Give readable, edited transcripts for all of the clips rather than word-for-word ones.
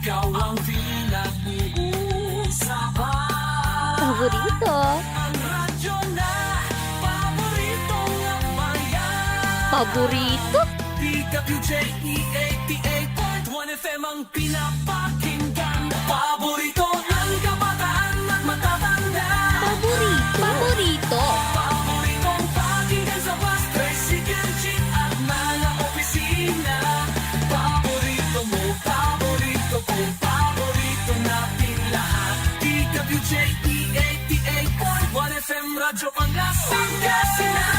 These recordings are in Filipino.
ikaw ang pinag-uusapan. Paborito. Ang radyo na paborito ng bayan. Paborito. DWJ 88.1 FM ang pinapakinggan. Paborito ng kabataan at matatanda. Paborito. Paborito. Paboritong pakinggan sa bus, tricycle, jeep at mga opisina. Paborito mo, paborito ko, paborito natin lahat. DWJ 88.1 FM Radyo Pangasinan.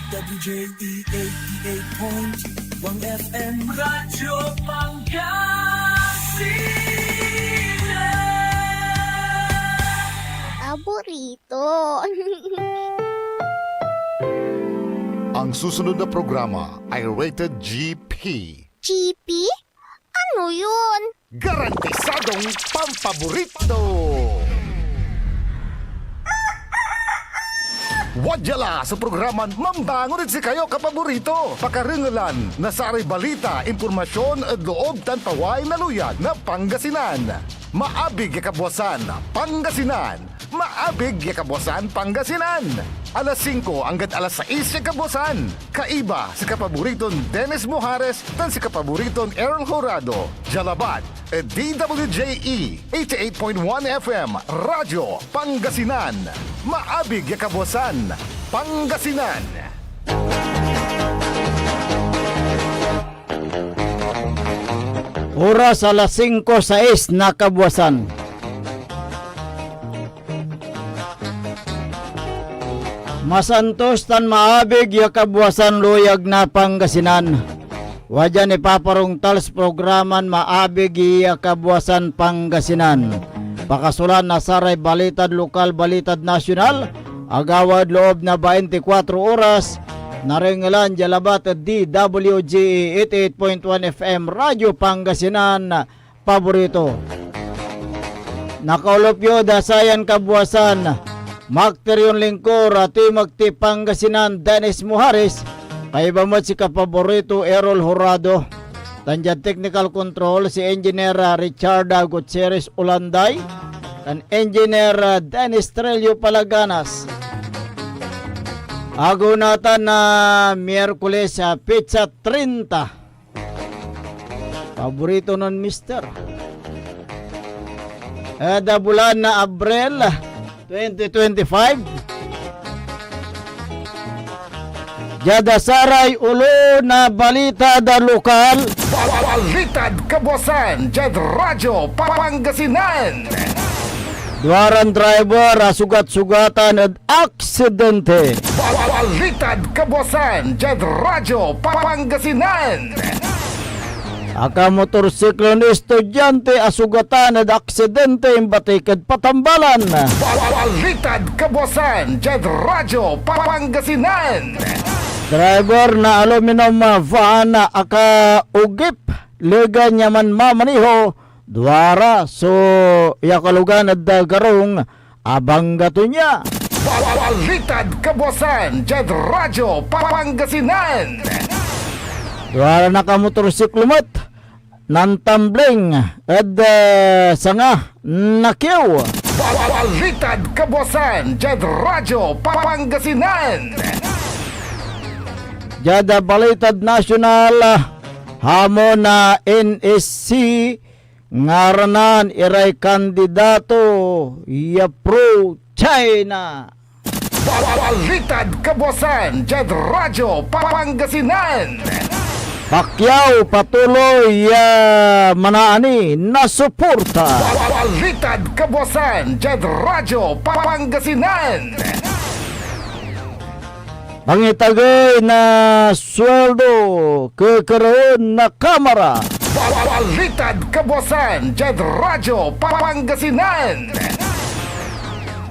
DWJ 88.1 FM Radyo Pangasinan. Paborito. Ang susunod na programa ay rated GP. GP? Ano yun? Garantisadong pampaborito! Wadyala sa programa Mambangon si kayo kapaborito. Pakaringalan na sari balita, impormasyon at loob tantaway na luyag na Pangasinan. Maabig yakabwasan Pangasinan. Maabig yakabwasan Pangasinan. Alas 5 hanggang alas 6 yakabwasan. Kaiba si kapaboriton Dennis Mojares dan si kapaboriton Errol Horado. Jalabat at DWJE 88.1 FM Radyo Pangasinan. Maabig yakabwasan Pangasinan. Oras alas 5:06 na kabuwasan. Masantos tan maabig ya kabuwasan luyag na Pangasinan. Wajan ipaparong tals programan maabig ya kabuwasan Pangasinan. Pakasulan na saray balitad lokal, balitad nasyonal, agawad loob na 24 oras. Naringalan jalabat at DWG 88.1 FM Radyo Pangasinan paborito. Nakaulopyo dasayan kabuwasan Magterion Lingkor at Magti Pangasinan Dennis Mojares. Kaibamot si kapaborito Errol Horado. Tandiyan technical control si Engineer Richard Gutierrez Ulanday and Engineer Dennis Trelio Palaganas. Agunatan na Miyerkules sa Pizza 30. Paborito nun Mister. Ada bulan na Abril 2025. Jada saray ulo na balita da lokal. Balitad kabuwasan Jad Radyo Pangasinan. Duaran driver sugat-sugatan at aksidente. Balitad kabuwasan Jad Radyo Pangasinan. Aka motorsiklo ni estudyante asugatan at aksidente imbatikad patambalan. Balitad kabuwasan Jad Radyo Pangasinan. Driver na aluminum van aka ugip lega nyaman mamaniho duara so yakalugan at garong abang gato niya. Balitad kabuwasan Jad Radyo Pangasinan. Duara na ka motorsiklo mat nantambling at sanga nakiw. Balitad kabuwasan Jad Radyo Pangasinan. Jada balitad nasyonal hamon na NSC ngaranan iray kandidato ya pro China. Balitad kabuwasan Jad Radyo Pangasinan. Pacquiao patuloy ya manaani na suporta. Balitad kabuwasan Jad Radyo Pangasinan. Pangitagay na sweldo kekaroon na kamera. Balitad kabuwasan Jad Radyo Pangasinan.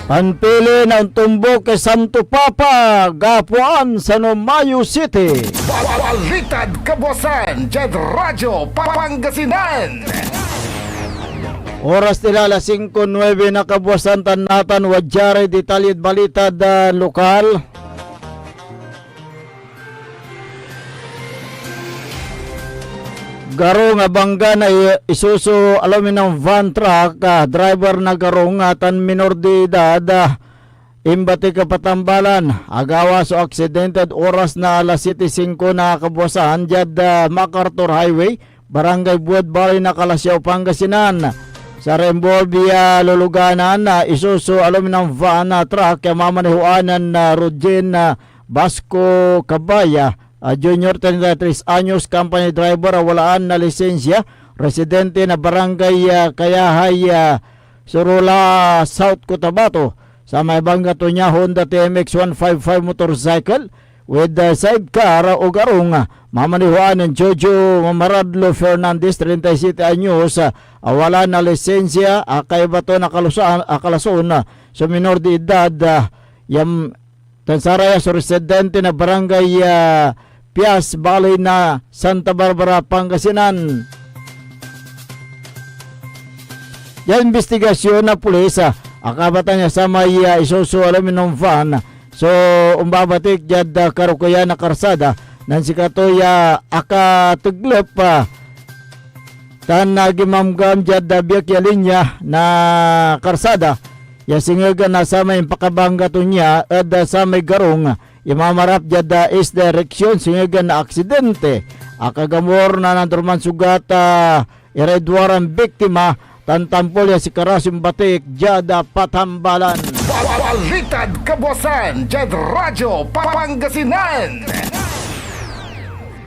Panpili ng tumbok kay Santo Papa Gapuan sa Nomayo City. Balitad kabuwasan Jad Radyo Pangasinan. Oras nila alas 5:09 na kabuwasan tanatan wadyare detalyed balita da lokal. Garong bangga na isuso aluminum van truck, driver na garong tan minor de edad, imbati ka Patambalan, agawa so aksidente oras na alas 7:05 na kabuwasan jad MacArthur Highway, Barangay Buod Bali na Kalasyaw, Pangasinan. Sa Rembolvia luluganan na isuso aluminum van truck mamanihuanan na Rodjen Basco Cabaya, Junior 33 anyos, company driver, walaan na lisensya, residente na barangay Kayahay, Surula South, Cotabato. Sa may banggato niya Honda TMX 155 motorcycle with sidecar o garong mamanihuan ng Jojo Maradlo Fernandez 37 anyos, wala na lisensya, kay bato na kalason sa minor de edad, yam tansaraya sa residente na barangay Pias Balay na Santa Barbara, Pangasinan. Yan investigasyon na pulis, akabatan niya sa may isuso aluminum van. So umbabatik jad karukuya na karsada nan sikatoya akatuglep tan nagimamgam jad biyak ya linya na karsada ya singaga na sa may pakabangga to niya at sa may garong imamarap jad is direction singaga na aksidente akagamor na nandurman sugat iredwaran biktima tantampol ya si Karasim Batik jada Patambalan. Balitad Kabuwasan, Jed Radyo, Pangasinan.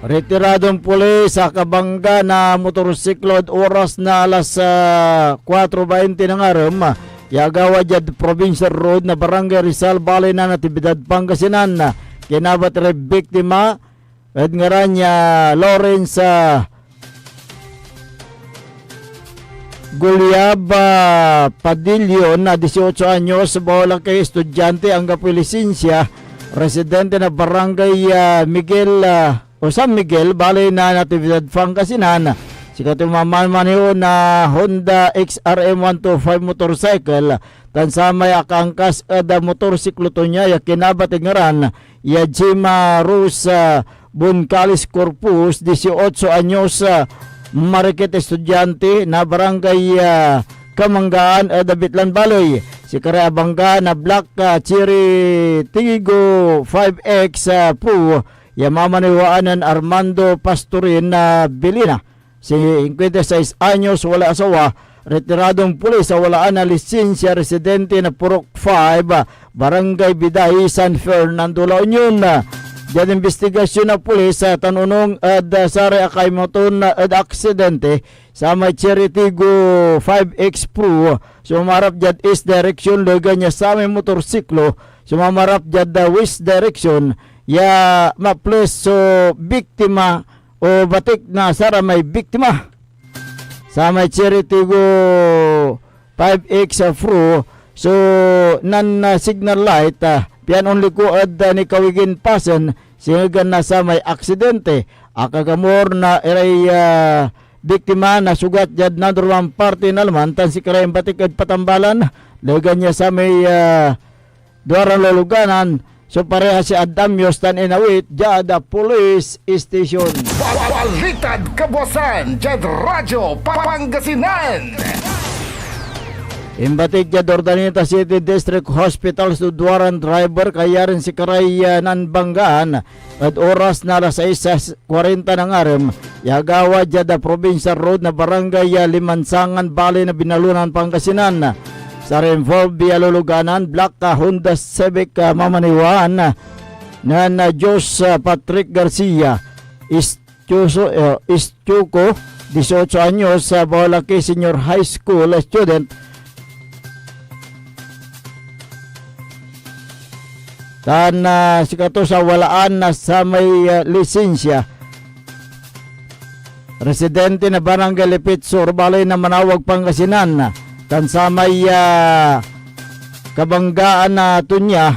Retiradong pulis sa kabangga na motorsiklo oras na alas 4:20 ng araw. Yagawa jad Provincial Road na Barangay Rizal, Balay na Natividad, Pangasinan. Kinabat rin biktima at ngaran niya Lawrence Guliab Padillo na 18 anyos, bawala kay estudyante ang kapilisensya, residente na barangay Miguel o San Miguel, Balay na Natividad, Pangasinan. Sikatumaman maniho na Honda XRM 125 motorcycle, tansamay akangkas ada motorsiklo to niya, yakinabatingaran, Yajima Rosa Buncalis Corpus, 18 anyos, Marikit estudyante na barangay Kamanggaan, Dabitlan, Baloy. Si Kareabangga na Black Cherry Tigo 5X Pro, yamamaniwaanan Armando Pastorin na Bilina. Si 56 anyos, wala asawa, retiradong pulis, walaan na lisensya, residente na Purok 5, Barangay Biday, San Fernando, La Union. Diyan investigasyon na pulis sa tanunong at sari akay moton na aksidente sa may Cherry Tigo 5X Pro. Sumarap dyan is direction, loga niya sa may motorsiklo. Sumarap dyan west direction, ya maples so biktima o batik na sara may biktima. Sa may Cherry Tigo 5X Pro, so nan signal light, pian only ko ad ni kawigin pasen singagan na sa may aksidente. Akagamor na iray biktima na sugat jad na durwang parte na laman tan si Karayang Batik at Patambalan. Lagan niya sa may duwarang luluganan. So pareha si Adamios tan inawit jada Police Station. Balitad Kabuwasan, Jed Radyo, Pangasinan. Imbatik ya Dordanita City District Hospital Sudwaran driver kaya rin si Karay Nanbanggaan at oras na alas 6:40 ng araw. Yagawa jada Provincial Road na Barangay Limansangan, Balay na Binalunan, Pangasinan. Sa Remvolvia luluganan Black Honda Civic mamaniwaan na Jos Patrick Garcia Istuco 18 anyos, Baolaki Senior High School student. Tan sikato sa walaan na sa may lisensya, residente na Barangay Lipit Sur, Balay na Manawag, Pangasinan. Tan sa may kabanggaan na tunya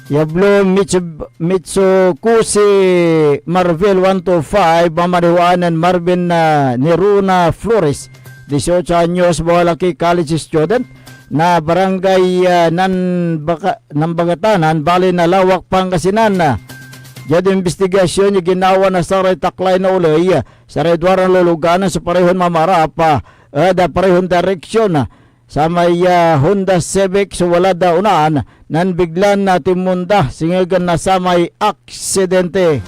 Yablo Mitsukusi Marvel 125, mamariwanan Marvin Neruna Flores 18 anyos, Baolaki college student na barangay Nambagatanan, Balay na Lawak, Pangasinan. Jad investigasyon yung ginawa na saray taklay na uloy sa redwaran luluganan sa parehon mamarap da parehon direksyon sa may Honda Civic so wala da unaan nan biglan na timunda singagan na sa may aksidente.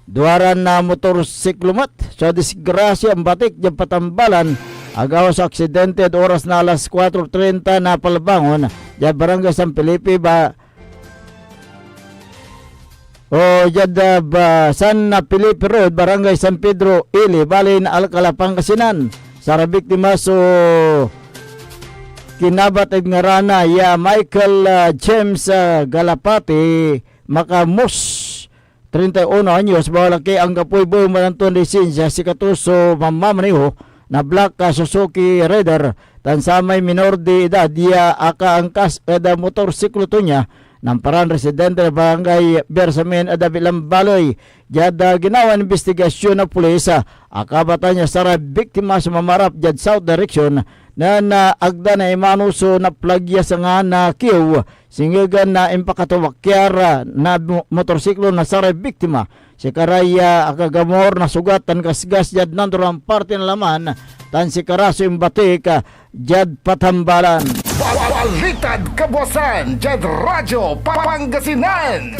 Duwaran na motorsiklomat sa disgrasya ang batik dyan patambalan agaw sa aksidente at oras na alas 4:30 na palbangon dyan barangay San Felipe ba o dyan ba San Felipe Road barangay San Pedro Ili balin Alcala Pangasinan sa biktima so kinabat at ngarana ya Michael James Galapati Makamos 31 anyos bahalaki ang kapoy-boy mananton lisensya si katuso mamamaniho na black Suzuki Raider tansamay minor de edad dia aka angkas kada motorsiklo to niya ng paran residente ng barangay Bersamin Adabilang Baloy. Jada ginawa investigasyon ng pulisa akabata niya sa biktima sa mamarap jad south direction na naagda na imanuso na plagya sa nga na kiw singigan na impakatuwakyara na motorsiklo na sa biktima si karaya akagamor na sugatan kasgas jad nandurang parte ng laman tan si karaso imbatik jad patambalan. Balitad Kabuasan, Jad Radyo Pangasinan.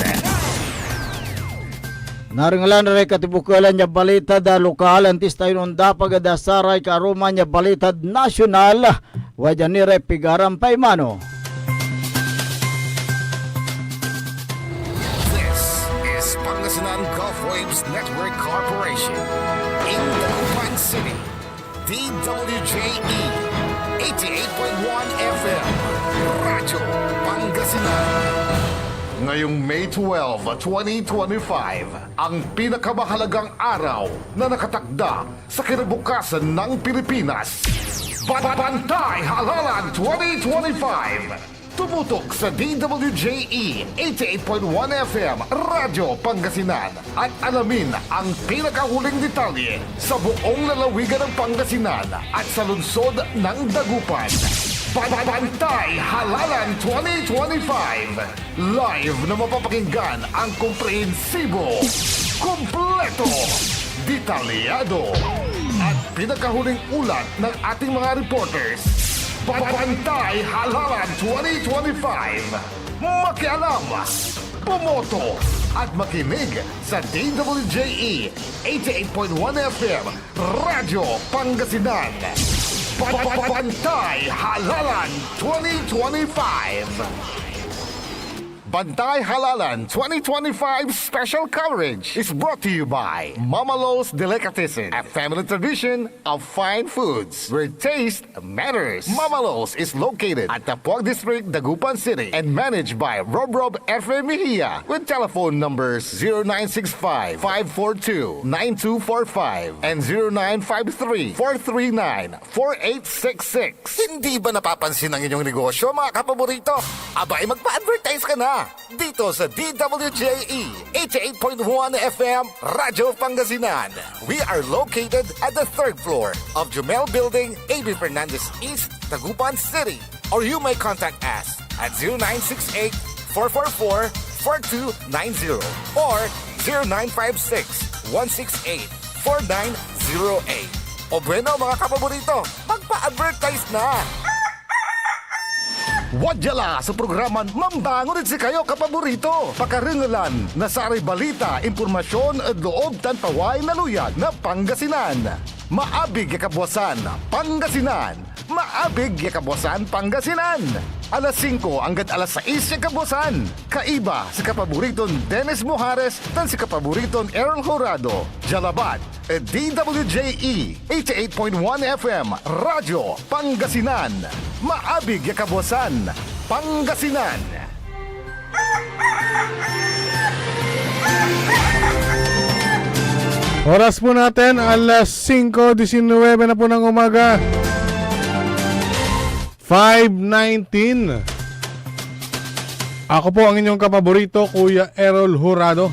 Naringalan rin katibukalan niya balita da lokal antis tayo nung dapagada saray karuma niya balitad nasyonal wajan ni Repigaram Paimano. This is Pangasinan Gulf Waves Network Corporation in Dagupan City. DWJE 88.1 FM Radyo Pangasinan. Ngayong May 12, 2025, ang pinakamahalagang araw na nakatakda sa kinabukasan ng Pilipinas. Bantay Halalan 2025. Tumutok sa DWJE 88.1 FM Radyo Pangasinan at alamin ang pinakahuling detalye sa buong lalawigan ng Pangasinan at sa lungsod ng Dagupan. Bantay Halalan 2025. Live na mapapakinggan ang komprehensibo, kumpleto, detalyado at pinakahuling ulat ng ating mga reporters. Bantay Halalan 2025. Makialam, pumoto at makinig sa DWJE 88.1 FM Radyo Pangasinan. Bantay Halalan 2025. Bantay Halalan 2025 special coverage is brought to you by Mama Lo's Delicatessen, a family tradition of fine foods where taste matters. Mama Lo's is located at Tapuag District, Dagupan City and managed by Rob F. Mejia with telephone numbers 0965-542-9245 and 0953-439-4866. Hindi ba napapansin ang inyong negosyo, mga kapaborito? Abay, magpa-advertise ka na dito sa DWJE 88.1 FM Radyo Pangasinan. We are located at the 3rd floor of Jumel Building, A.B. Fernandez East, Dagupan City. Or you may contact us at 0968-444-4290 or 0956-168-4908. O bueno, mga kapaborito, magpa-advertise na! Wadyala sa programan Mambangon si kayo kapaborito. Pakaringalan na saray balita, impormasyon at loob tantaway na luyag na Pangasinan. Maabig ya Kabuasan, Pangasinan. Maabig ya Kabuasan, Pangasinan. Alas 5 hanggat alas 6 ya Kabuasan. Kaiba si kapaboriton Dennis Mojares dan si kapaboriton Errol Horado. Jalabat, DWJE 88.1 FM Radyo Pangasinan. Maabig ya Kabuasan, Pangasinan. Oras po natin, alas 5:19 na po ng umaga. 5:19. Ako po ang inyong kapaborito, Kuya Errol Jurado.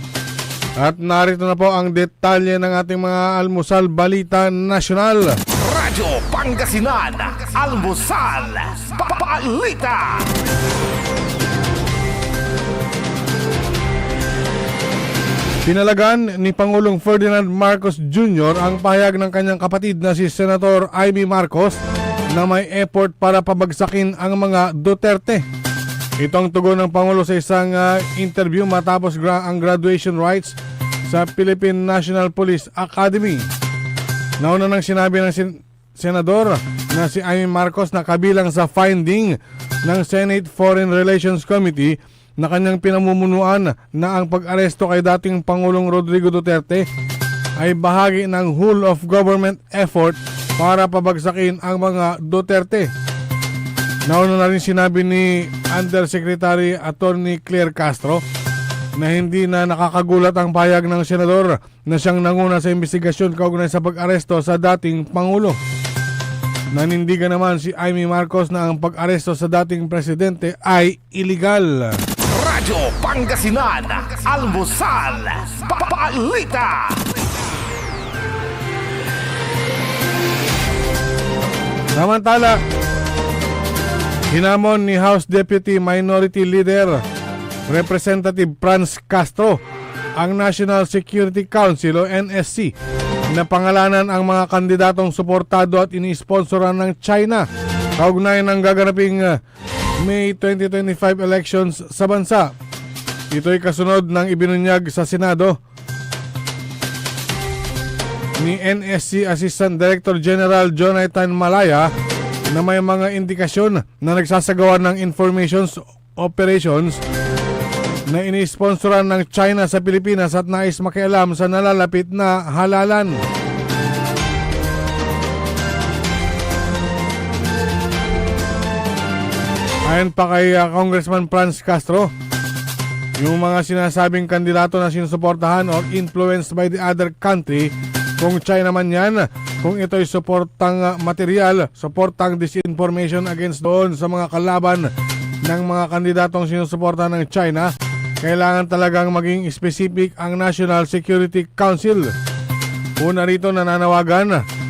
At narito na po ang detalye ng ating mga almusal balita nasyonal. Radyo Pangasinan, Almusal, Balita. Pinalagan ni Pangulong Ferdinand Marcos Jr. ang pahayag ng kanyang kapatid na si Senator Amy Marcos na may effort para pabagsakin ang mga Duterte. Ito ang tugon ng Pangulo sa isang interview matapos ang graduation rites sa Philippine National Police Academy. Nauna nang sinabi ng Senador na si Amy Marcos na kabilang sa finding ng Senate Foreign Relations Committee na kanyang pinamumunuan na ang pag-aresto kay dating Pangulong Rodrigo Duterte ay bahagi ng whole of government effort para pabagsakin ang mga Duterte. Nauna na rin sinabi ni Undersecretary Attorney Claire Castro na hindi na nakakagulat ang pahayag ng senador na siyang nanguna sa investigasyon kaugnay sa pag-aresto sa dating Pangulo. Nanindigan naman si Amy Marcos na ang pag-aresto sa dating presidente ay illegal. Radyo Pangasinan, Almusal, Balita. Samantala, hinamon ni House Deputy Minority Leader Representative Franz Castro ang National Security Council o NSC na pangalanan ang mga kandidatong suportado at ini-sponsoran ng China kaugnay ng gaganaping May 2025 elections sa bansa. Ito'y kasunod ng ibinunyag sa Senado ni NSC Assistant Director General Jonathan Malaya na may mga indikasyon na nagsasagawa ng informations operations na ini-sponsoran ng China sa Pilipinas at nais makialam sa nalalapit na halalan. Ayon pa kay Congressman Franz Castro, yung mga sinasabing kandidato na sinusuportahan or influenced by the other country, kung China man yan, kung ito'y suportang material, suportang disinformation against doon sa mga kalaban ng mga kandidatong sinusuportahan ng China, kailangan talagang maging specific ang National Security Council. Una rito nananawagan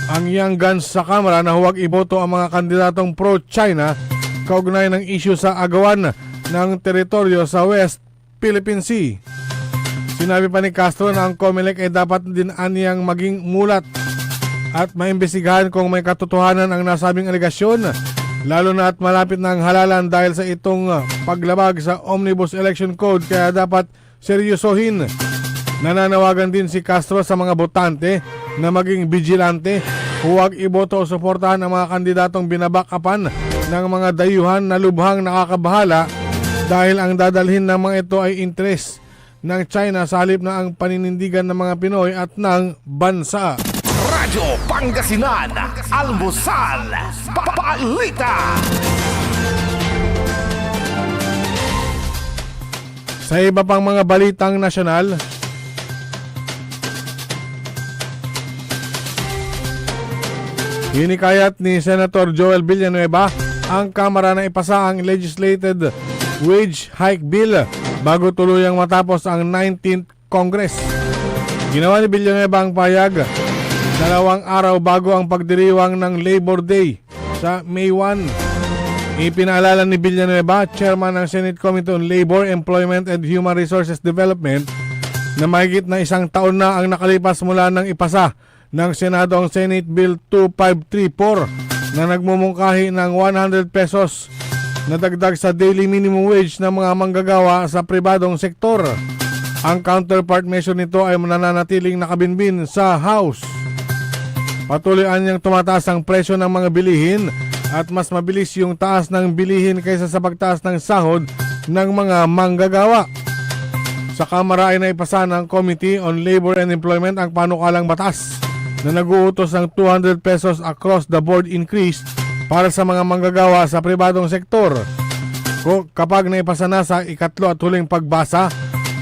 ang Young Guns sa Kamara na huwag iboto ang mga kandidatong pro-China kaugnay ng issue sa agawan ng teritoryo sa West Philippine Sea. Sinabi pa ni Castro na ang COMELEC ay dapat din aniyang maging mulat at maimbestigahan kung may katotohanan ang nasabing aligasyon, lalo na at malapit na ang halalan dahil sa itong paglabag sa Omnibus Election Code, kaya dapat seryosohin. Nananawagan din si Castro sa mga botante na maging vigilante, huwag iboto o suportahan ang mga kandidatong binabakapan ng mga dayuhan na lubhang nakakabahala dahil ang dadalhin ng mga ito ay interes ng China sa halip na ang paninindigan ng mga Pinoy at ng bansa. Radyo Pangasinan, Almusal, Balita. Sa iba pang mga balitang nasyonal, hinikayat ni Senator Joel Villanueva ang Kamara na ipasa ang legislated wage hike bill bago tuluyang matapos ang 19th Congress. Ginawa ni Villanueva ang payag 2 araw bago ang pagdiriwang ng Labor Day sa May 1. Ipinaalala ni Villanueva, chairman ng Senate Committee on Labor, Employment and Human Resources Development, na mahigit na 1 taon na ang nakalipas mula nang ipasa ng Senado ang Senate Bill 2534 na nagmumungkahi ng 100 pesos na dagdag sa daily minimum wage ng mga manggagawa sa pribadong sektor. Ang counterpart measure nito ay mananatiling nakabinbin sa House. Patuloy niyang tumataas ang presyo ng mga bilihin at mas mabilis yung taas ng bilihin kaysa sa pagtaas ng sahod ng mga manggagawa. Sa Kamara ay naipasa ng Committee on Labor and Employment ang panukalang batas na nag-uutos ng 200 pesos across the board increase para sa mga manggagawa sa pribadong sektor. Kapag naipasa na sa ikatlo at huling pagbasa,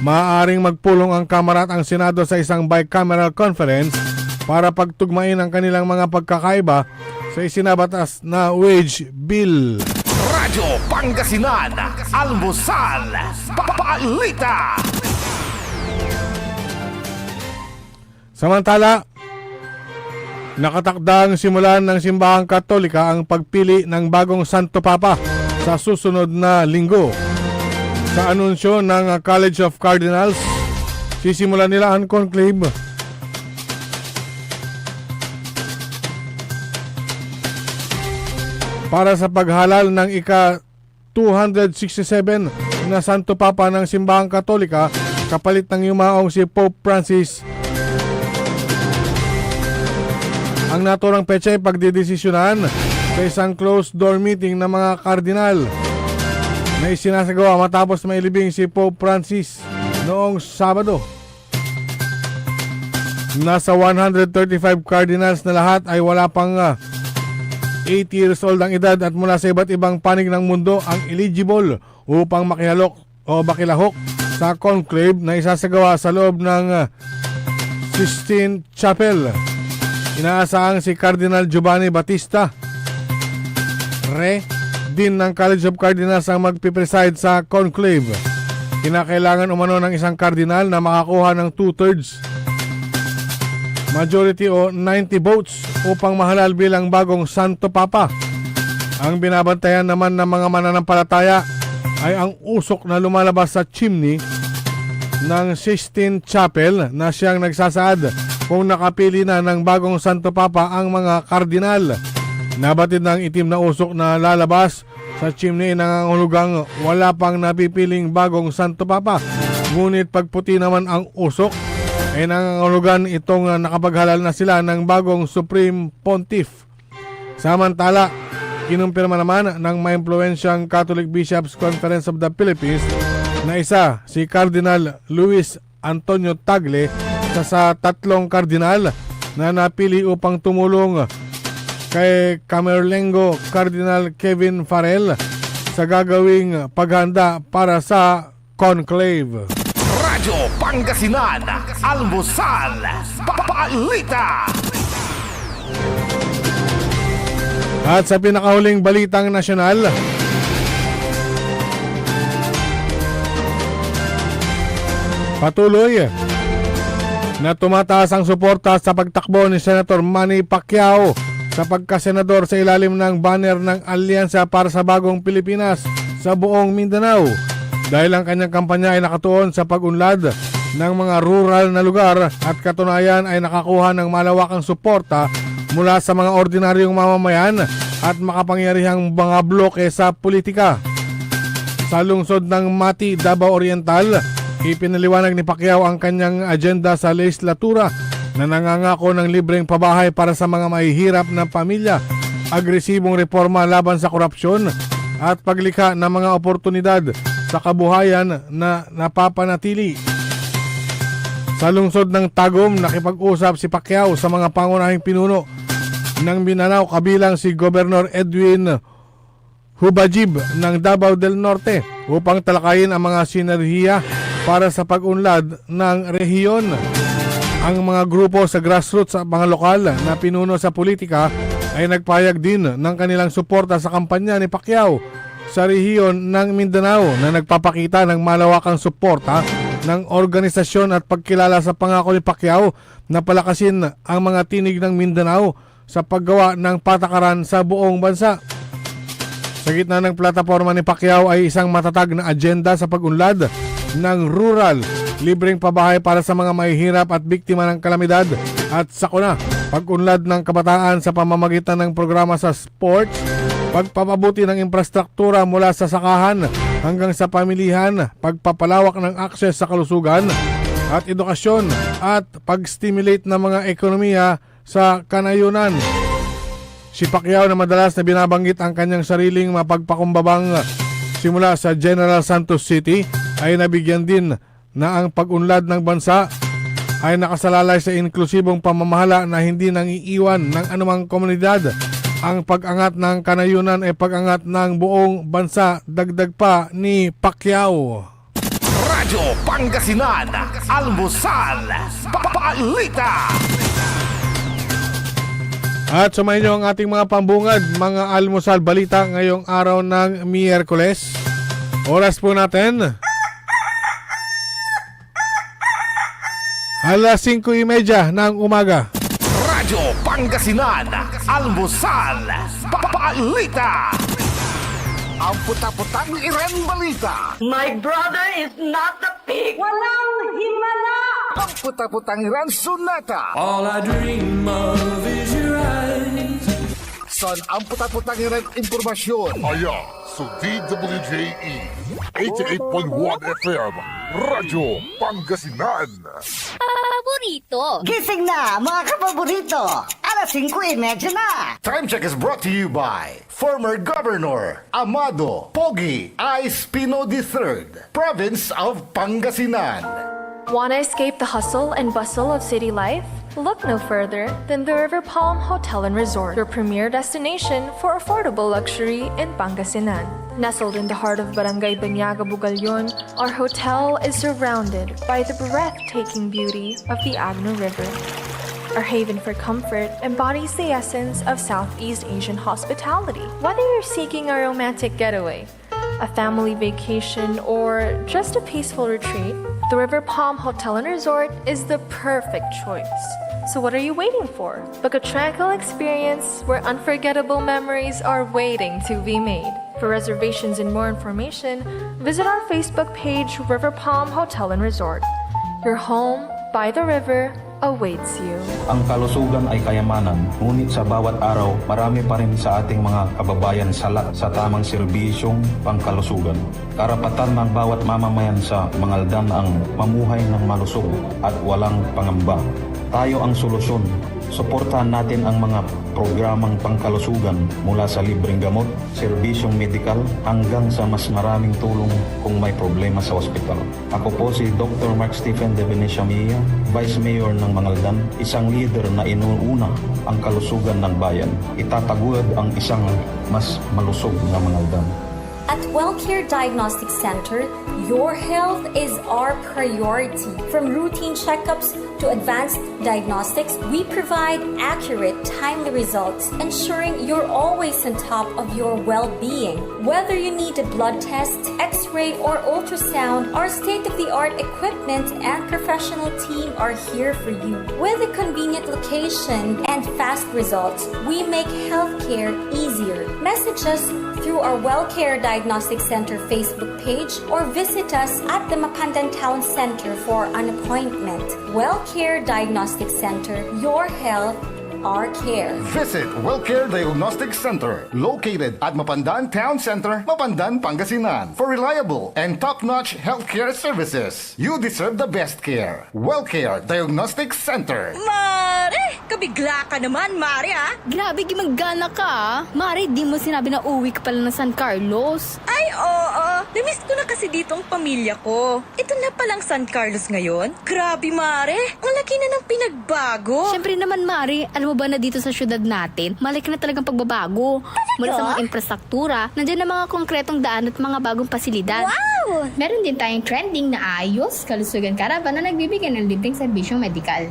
maaaring magpulong ang Kamara at ang Senado sa isang bicameral conference para pagtugmain ang kanilang mga pagkakaiba sa isinabatas na wage bill. Radyo Pangasinan, Almusal, Balita. Samantala, nakatakdang simulan ng Simbahang Katolika ang pagpili ng bagong Santo Papa sa susunod na linggo. Sa anunsyo ng College of Cardinals, sisimulan nila ang conclave. Para sa paghalal ng ika-267 na Santo Papa ng Simbahang Katolika, kapalit ng yumaong si Pope Francis. Ang naturang petsa ay pagdidesisyonan sa isang closed-door meeting ng mga kardinal na isinasagawa matapos mailibing si Pope Francis noong Sabado. Nasa 135 cardinals na lahat ay wala pang 80 years old ang edad at mula sa iba't ibang panig ng mundo ang eligible upang makilahok sa conclave na isasagawa sa loob ng Sistine Chapel. Inaasahang si Cardinal Giovanni Battista Re, Dean ng College of Cardinals ang magpipreside sa conclave. Kinakailangan umano ng isang cardinal na makakuha ng 2/3 majority o 90 votes upang mahalal bilang bagong Santo Papa. Ang binabantayan naman ng mga mananampalataya ay ang usok na lumalabas sa chimney ng Sistine Chapel na siyang nagsasaad kung nakapili na ng bagong Santo Papa ang mga kardinal. Nabatid ng itim na usok na lalabas sa chimney nangangahulugang wala pang napipiling bagong Santo Papa. Ngunit pagputi naman ang usok ay nangangahulugan itong nakapaghalal na sila ng bagong Supreme Pontiff. Samantala, kinumpirma naman ng maimpluwensyang Catholic Bishops Conference of the Philippines na isa si Cardinal Luis Antonio Tagle sa 3 kardinal na napili upang tumulong kay Camerlengo Cardinal Kevin Farrell sa gagawing paghanda para sa conclave. Radyo Pangasinan, Almusal, Balita. At sa pinakahuling balitang nasyonal, patuloy na tumataas ang suporta sa pagtakbo ni Senator Manny Pacquiao sa pagkasenador sa ilalim ng banner ng Alyansa para sa Bagong Pilipinas sa buong Mindanao. Dahil ang kanyang kampanya ay nakatuon sa pag-unlad ng mga rural na lugar at katunayan ay nakakuha ng malawakang suporta mula sa mga ordinaryong mamamayan at makapangyarihang mga bloke sa politika. Sa lungsod ng Mati, Davao Oriental, ipinaliwanag ni Pacquiao ang kanyang agenda sa legislatura na nangangako ng libreng pabahay para sa mga mahihirap na pamilya, agresibong reforma laban sa korupsyon at paglikha ng mga oportunidad sa kabuhayan na napapanatili. Sa lungsod ng Tagum, nakipag-usap si Pacquiao sa mga pangunahing pinuno ng Mindanao kabilang si Governor Edwin Hubajib ng Davao del Norte upang talakayin ang mga sinerhiya para sa pag-unlad ng rehiyon. Ang mga grupo sa grassroots at mga lokal na pinuno sa politika ay nagpahayag din ng kanilang suporta sa kampanya ni Pacquiao sa rehiyon ng Mindanao na nagpapakita ng malawakang suporta ng organisasyon at pagkilala sa pangako ni Pacquiao na palakasin ang mga tinig ng Mindanao sa paggawa ng patakaran sa buong bansa. Sa gitna ng plataforma ni Pacquiao ay isang matatag na agenda sa pag-unlad ng rural, libreng pabahay para sa mga mahihirap at biktima ng kalamidad at sakuna, pag-unlad ng kabataan sa pamamagitan ng programa sa sports, pagpapabuti ng infrastruktura mula sa sakahan hanggang sa pamilihan, pagpapalawak ng akses sa kalusugan at edukasyon at pag-stimulate ng mga ekonomiya sa kanayunan. Si Pacquiao na madalas na binabanggit ang kanyang sariling mapagpakumbabang simula sa General Santos City ay nabigyan din na ang pag-unlad ng bansa ay nakasalalay sa inklusibong pamamahala na hindi nangiiwan ng anumang komunidad. Ang pag-angat ng kanayunan ay pag-angat ng buong bansa, dagdag pa ni Pacquiao. Radyo Pangasinan, Almusal, Balita. At sumayin niyo ang ating mga pambungad, mga almusal balita ngayong araw ng Miyerkules. Oras po natin 5:30 ng umaga. Radyo Pangasinan, Almusal, Balita. Ang puta-putang Iren Balita. My brother is not a pig. Walang himala Ang puta-putangiran sunata. All I dream of is your eyes. Son ang puta-putangiran impormasyon. Aya sa DWJE 88.1 FM Radyo Pangasinan. Paborito. Gising na mga kapaborito! Alas 5:30 na! Time check is brought to you by former Governor Amado Pogi I. Espino III, Province of Pangasinan. Want to escape the hustle and bustle of city life? Look no further than the River Palm Hotel and Resort, your premier destination for affordable luxury in Pangasinan. Nestled in the heart of Barangay Banyaga, Bugalyon, our hotel is surrounded by the breathtaking beauty of the Agno River. Our haven for comfort embodies the essence of Southeast Asian hospitality. Whether you're seeking a romantic getaway, a family vacation, or just a peaceful retreat, the River Palm Hotel and Resort is the perfect choice. So what are you waiting for? Book a tranquil experience where unforgettable memories are waiting to be made. For reservations and more information, visit our Facebook page, River Palm Hotel and Resort. Your home by the river awaits you. Ang kalusugan ay kayamanan, ngunit sa bawat araw, marami pa rin sa ating mga kababayan salat sa tamang serbisyong pangkalusugan. Karapatan ng bawat mamamayan sa Mangaldan ang mamuhay ng malusog at walang pangamba. Tayo ang solusyon. Suportahan natin ang mga programang pangkalusugan mula sa libreng gamot, serbisyong medikal hanggang sa mas maraming tulong kung may problema sa ospital. Ako po si Dr. Mark Stephen de Venecia Mia, Vice Mayor ng Mangaldan, isang leader na inuuna ang kalusugan ng bayan. Itataguyod ang isang mas malusog na Mangaldan. At WellCare Diagnostic Center, your health is our priority. From routine checkups to advanced diagnostics, we provide accurate, timely results, ensuring you're always on top of your well-being. Whether you need a blood test, x-ray, or ultrasound, our state-of-the-art equipment and professional team are here for you. With a convenient location and fast results, we make healthcare easier. Message us through our WellCare Diagnostic Center Facebook page or visit us at the Mapandan Town Center for an appointment. WellCare Diagnostic Center, your health, our care. Visit WellCare Diagnostic Center, located at Mapandan Town Center, Mapandan, Pangasinan. For reliable and top-notch healthcare services, you deserve the best care. WellCare Diagnostic Center. Mare! Kabigla ka naman, Mare, ha? Grabe, gimaggana ka ah. Mari, di mo sinabi na uwi ka pala ng San Carlos. Ay, oo. Namiss ko na kasi dito ang pamilya ko. Ito na palang San Carlos ngayon. Grabe, Mare. Ang laki na ng pinagbago. Siyempre naman, Mari, alam mo ba na dito sa syudad natin, malaki na talagang pagbabago. Mula sa mga infrastruktura, nandiyan na mga konkretong daan at mga bagong pasilidad. Wow! Meron din tayong trending na ayos, kalusugan karavan na nagbibigay ng libreng serbisyong medikal.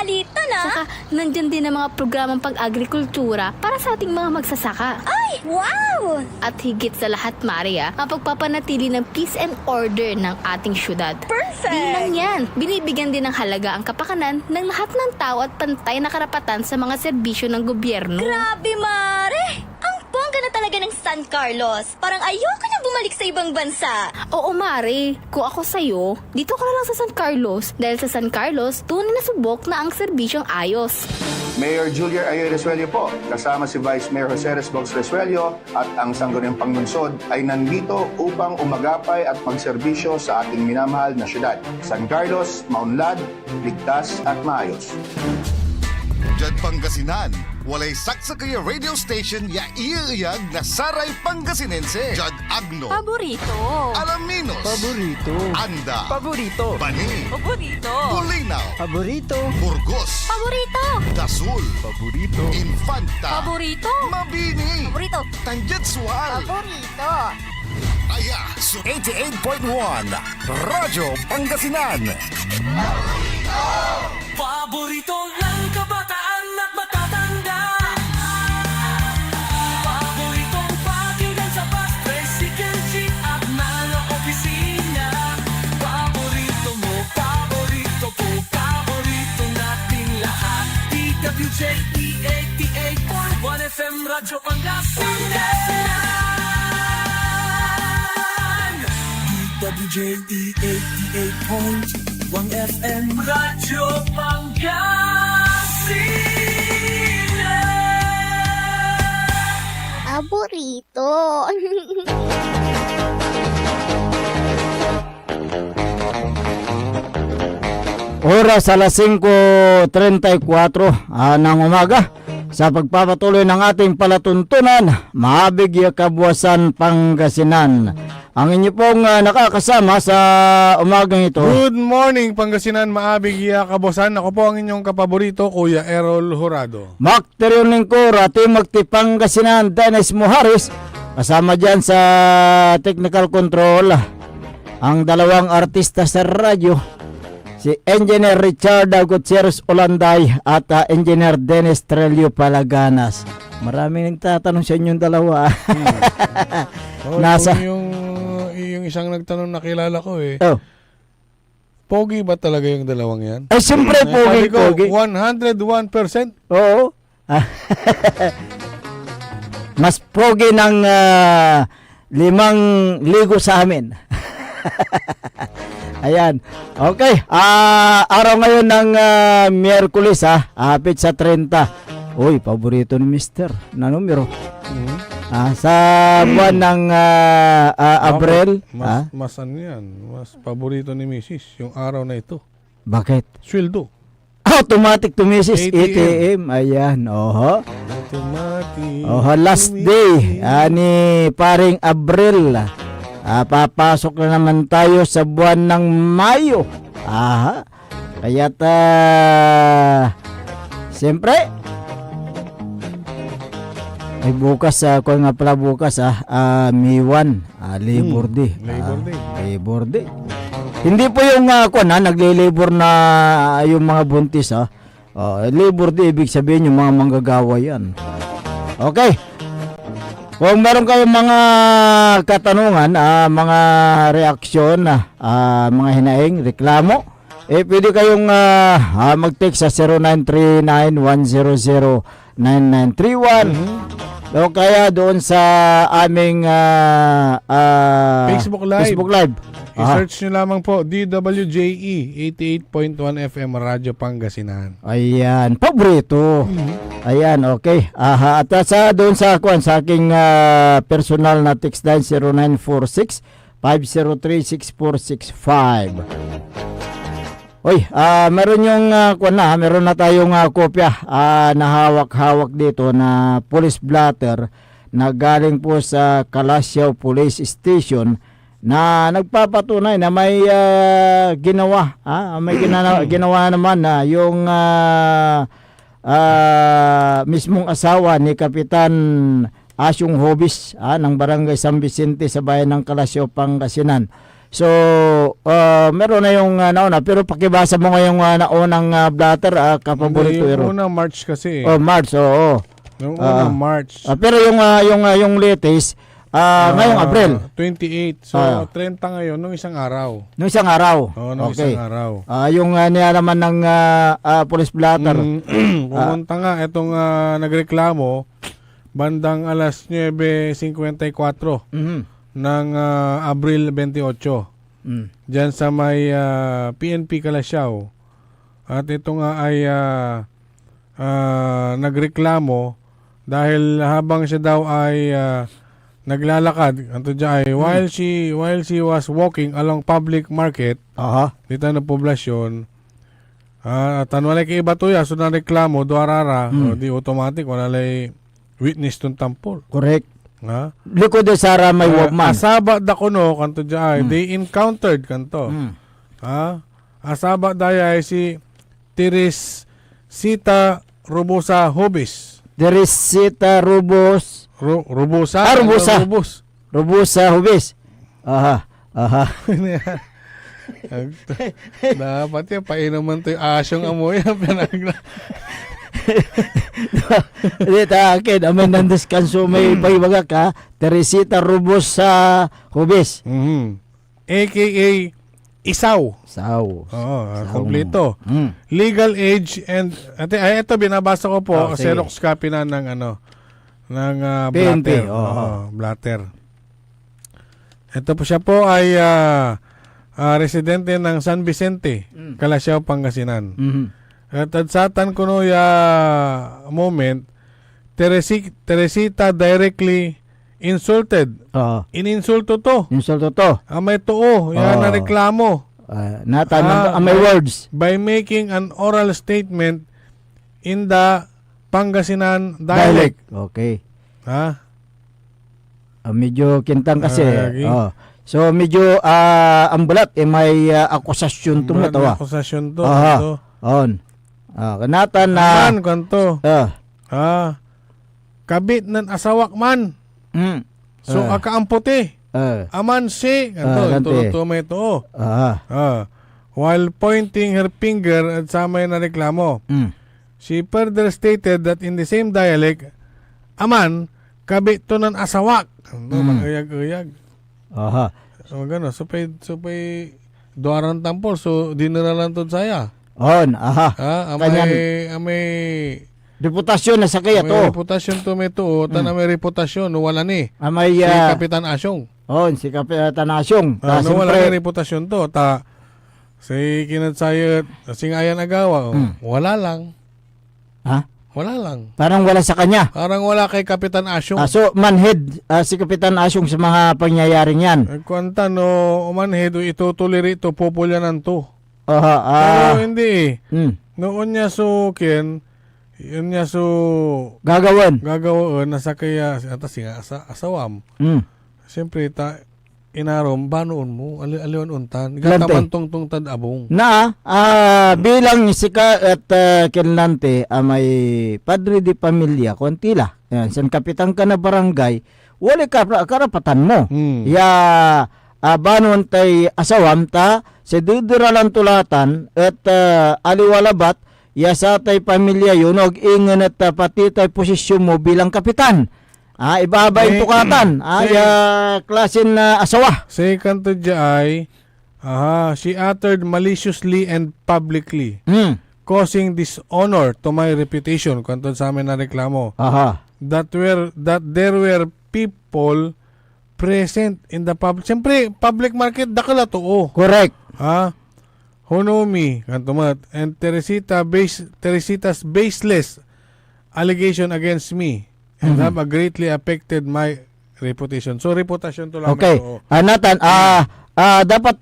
Balita na? Saka, nandyan din ang mga programang pag-agrikultura para sa ating mga magsasaka. Ay, wow! At higit sa lahat, Maria, ang pagpapanatili ng peace and order ng ating syudad. Perfect! Di lang yan, binibigyan din ng halaga ang kapakanan ng lahat ng tao at pantay na karapatan sa mga serbisyo ng gobyerno. Grabe, Mare! Ang bongga na talaga ng San Carlos. Parang ayoko na bumalik sa ibang bansa. Oo, Mari. Kung ako sa'yo, dito ka na lang sa San Carlos. Dahil sa San Carlos, tunay na subok na ang serbisyong ayos. Mayor Julia Ayoy Resuello po, kasama si Vice Mayor Jose Resbox Resuello at ang Sangguniang Panglungsod ay nandito upang umagapay at magserbisyo sa ating minamahal na syudad. San Carlos, maunlad, ligtas at maayos. Jad Pangasinan, walay saksa kaya radio station ya iiyag na saray Pangasinense. Jad Agno. Paborito. Alaminos. Paborito. Anda. Paborito. Bani. Paborito. Bulinaw. Paborito. Burgos. Paborito. Dasul. Paborito. Infanta. Paborito. Mabini. Paborito. Tanjatsual. Paborito. Aya, so 88.1 Radyo Pangasinan. Paborito ng kabataan at matatanda. Paboritong pakinggan sa bus, tricycle, jeep at mga opisina. Paborito mo, paborito ko, paborito nating lahat. DWJE 88.1 FM Radyo Pangasinan. DWJE 88.1 1 FM Radyo Pangasinan. Paborito. Oras alas 5:34 ng umaga. Sa pagpapatuloy ng ating palatuntunan, Maabig Kabuwasan, Pangasinan. Ang inyo pong nakakasama sa umagang ito. Good morning, Pangasinan, Maabig Kabuwasan. Ako po ang inyong kapaborito, Kuya Errol Jurado. Makterion Lingkor, Team Magti Pangasinan, Dennis Muharis. Kasama dyan sa technical control, ang dalawang artista sa radyo. Si Engineer Richard Gutierrez Olanday at Engineer Dennis Trelio Palaganas. Maraming nagtatanong sa inyong dalawa. Nasa yung isang nagtanong nakilala ko eh. Oh. Pogi ba talaga yung dalawang yan? Ay, siyempre pogi, pogi. 101%? Oo. Mas pogi ng 5 ligo sa amin. Ayan. Okay. Araw ngayon ng Miyerkules hapit sa 30. Uy, paborito ni Mister na numero. Sa buwan ng Abril. Mas ano yan? Mas paborito ni Mrs. yung araw na ito. Bakit? Sweldo. Automatic to Mrs. 8 a.m. Ayan. Oho. Automatic. Oho, last day ni paring Abril. Papasok na naman tayo sa buwan ng Mayo. Aha. Kaya't siyempre ay bukas kung nga pala bukas Miwan, Labor Day. Labor Day. Hindi po yung nagle-labor na yung mga buntis Labor Day ibig sabihin yung mga manggagawa yan. Okay. Kung meron kayong mga katanungan, mga reaksyon, mga hinaing, reklamo, pwede kayong mag-text sa 0939-100-9931 o kaya doon sa aming Facebook Live. I-search nyo lamang po DWJE 88.1 FM Radyo Pangasinan. Ayan, paborito. Ayan, okay. At doon sa aking personal na text line 0946-503-6465. Uy, meron yung meron na tayong kopya na hawak-hawak dito na police blotter na galing po sa Calasiao Police Station na nagpapatunay na may ginawa ginawa naman na yung mismong asawa ni Kapitan Asyong Hobis ng Barangay San Vicente sa bayan ng Calasiao, Pangasinan. So meron na yung nauna, pero pakibasa mo ngayong naunang blatter kapaborito. Yung unang March kasi. March, oo. Yung unang March. Pero yung latest ngayong Abril 28. So 30 ngayon nung isang araw. Nung isang araw. Nung isang araw. Yung nilalaman ng police blotter. Pumunta nga itong nagreklamo bandang alas 9:54 ng Abril 28. Diyan sa may PNP Calasiao. At ito nga ay nagreklamo dahil habang siya daw ay naglalakad while she was walking along public market dito na poblasyon tanwalay kay iba to ya so na reklamo do arara di automatic wala lay witness tong tampol. Correct. Likod de Sara may wagman. Asaba da kuno kanto they encountered kanto. Asaba daya si Teresita Robosa Hobis. Teresita Robosa Hobis. Dapat yan, painuman to yung asyong amoy. Dito akin, amin ng deskanso may paibaga ka, Teresita Robosa Hobis. AKA Isaw. Kompleto. Legal age and ito binabasa ko po, Xerox copy na ng blatter. Blatter. Ito po siya po ay residente ng San Vicente, Calasiao, Pangasinan. Mhm. At adsatan ko no ya moment, Teresita directly insulted. Ininsulto to. Insulto to. May tuo, yan na reklamo. May words. By making an oral statement in the Pangasinan dialect. Okay. Ha? Medyo kintang kasi. Okay. So medyo ang balat may akusasyon to matawa. Akusasyon to. On. Kanatan na man kanto. Kabit ng asawak man. So akaamputi. Aman si kanto ito may to. While pointing her finger at samay na reklamo. She further stated that in the same dialect, aman kabit to ng asawak. Magayag-uyag. So gano, supay duaran tampol, so dinaralan to saya. Amay reputasyon na sa kaya to. May reputasyon to may to, may reputasyon, wala ni. Amay si Kapitan Asyong. Si Kapitan Asyong. Wala ni reputasyon to, si kinatsayot, singayan agawa, wala lang. Wala lang. Parang wala sa kanya. Parang wala kay Kapitan Asyong. So, manhead si Kapitan Asyong sa mga pangyayaring yan. Kwanta no, manhead, itutuloy rito, populyanan to. Pero hindi Noon niya yun niya gagawin nasa kaya asawam. Siyempre, inarom, banoon mo, aliwan untan, gatamantong tad abong. Bilang sika at kinlante, may padre di pamilya, kontila. Yan, san kapitan ka na barangay, wala karapatan mo. Banon tay asawam ta, sa didiralan tulatan, at aliwalabat, sa tay pamilya yun, ingan at pati tay posisyon mo bilang kapitan. Ibaba yung tukatan. Klasin na asawa. Second to Jai, she uttered maliciously and publicly, causing dishonor to my reputation. Kantod sa amin na reklamo. That there were people present in the public. Siyempre, public market, dakala to. Correct. Honomi, kantumat, and Teresita's baseless allegation against me. And have greatly affected my reputation. So, reputation to lang. Okay. Nathan, dapat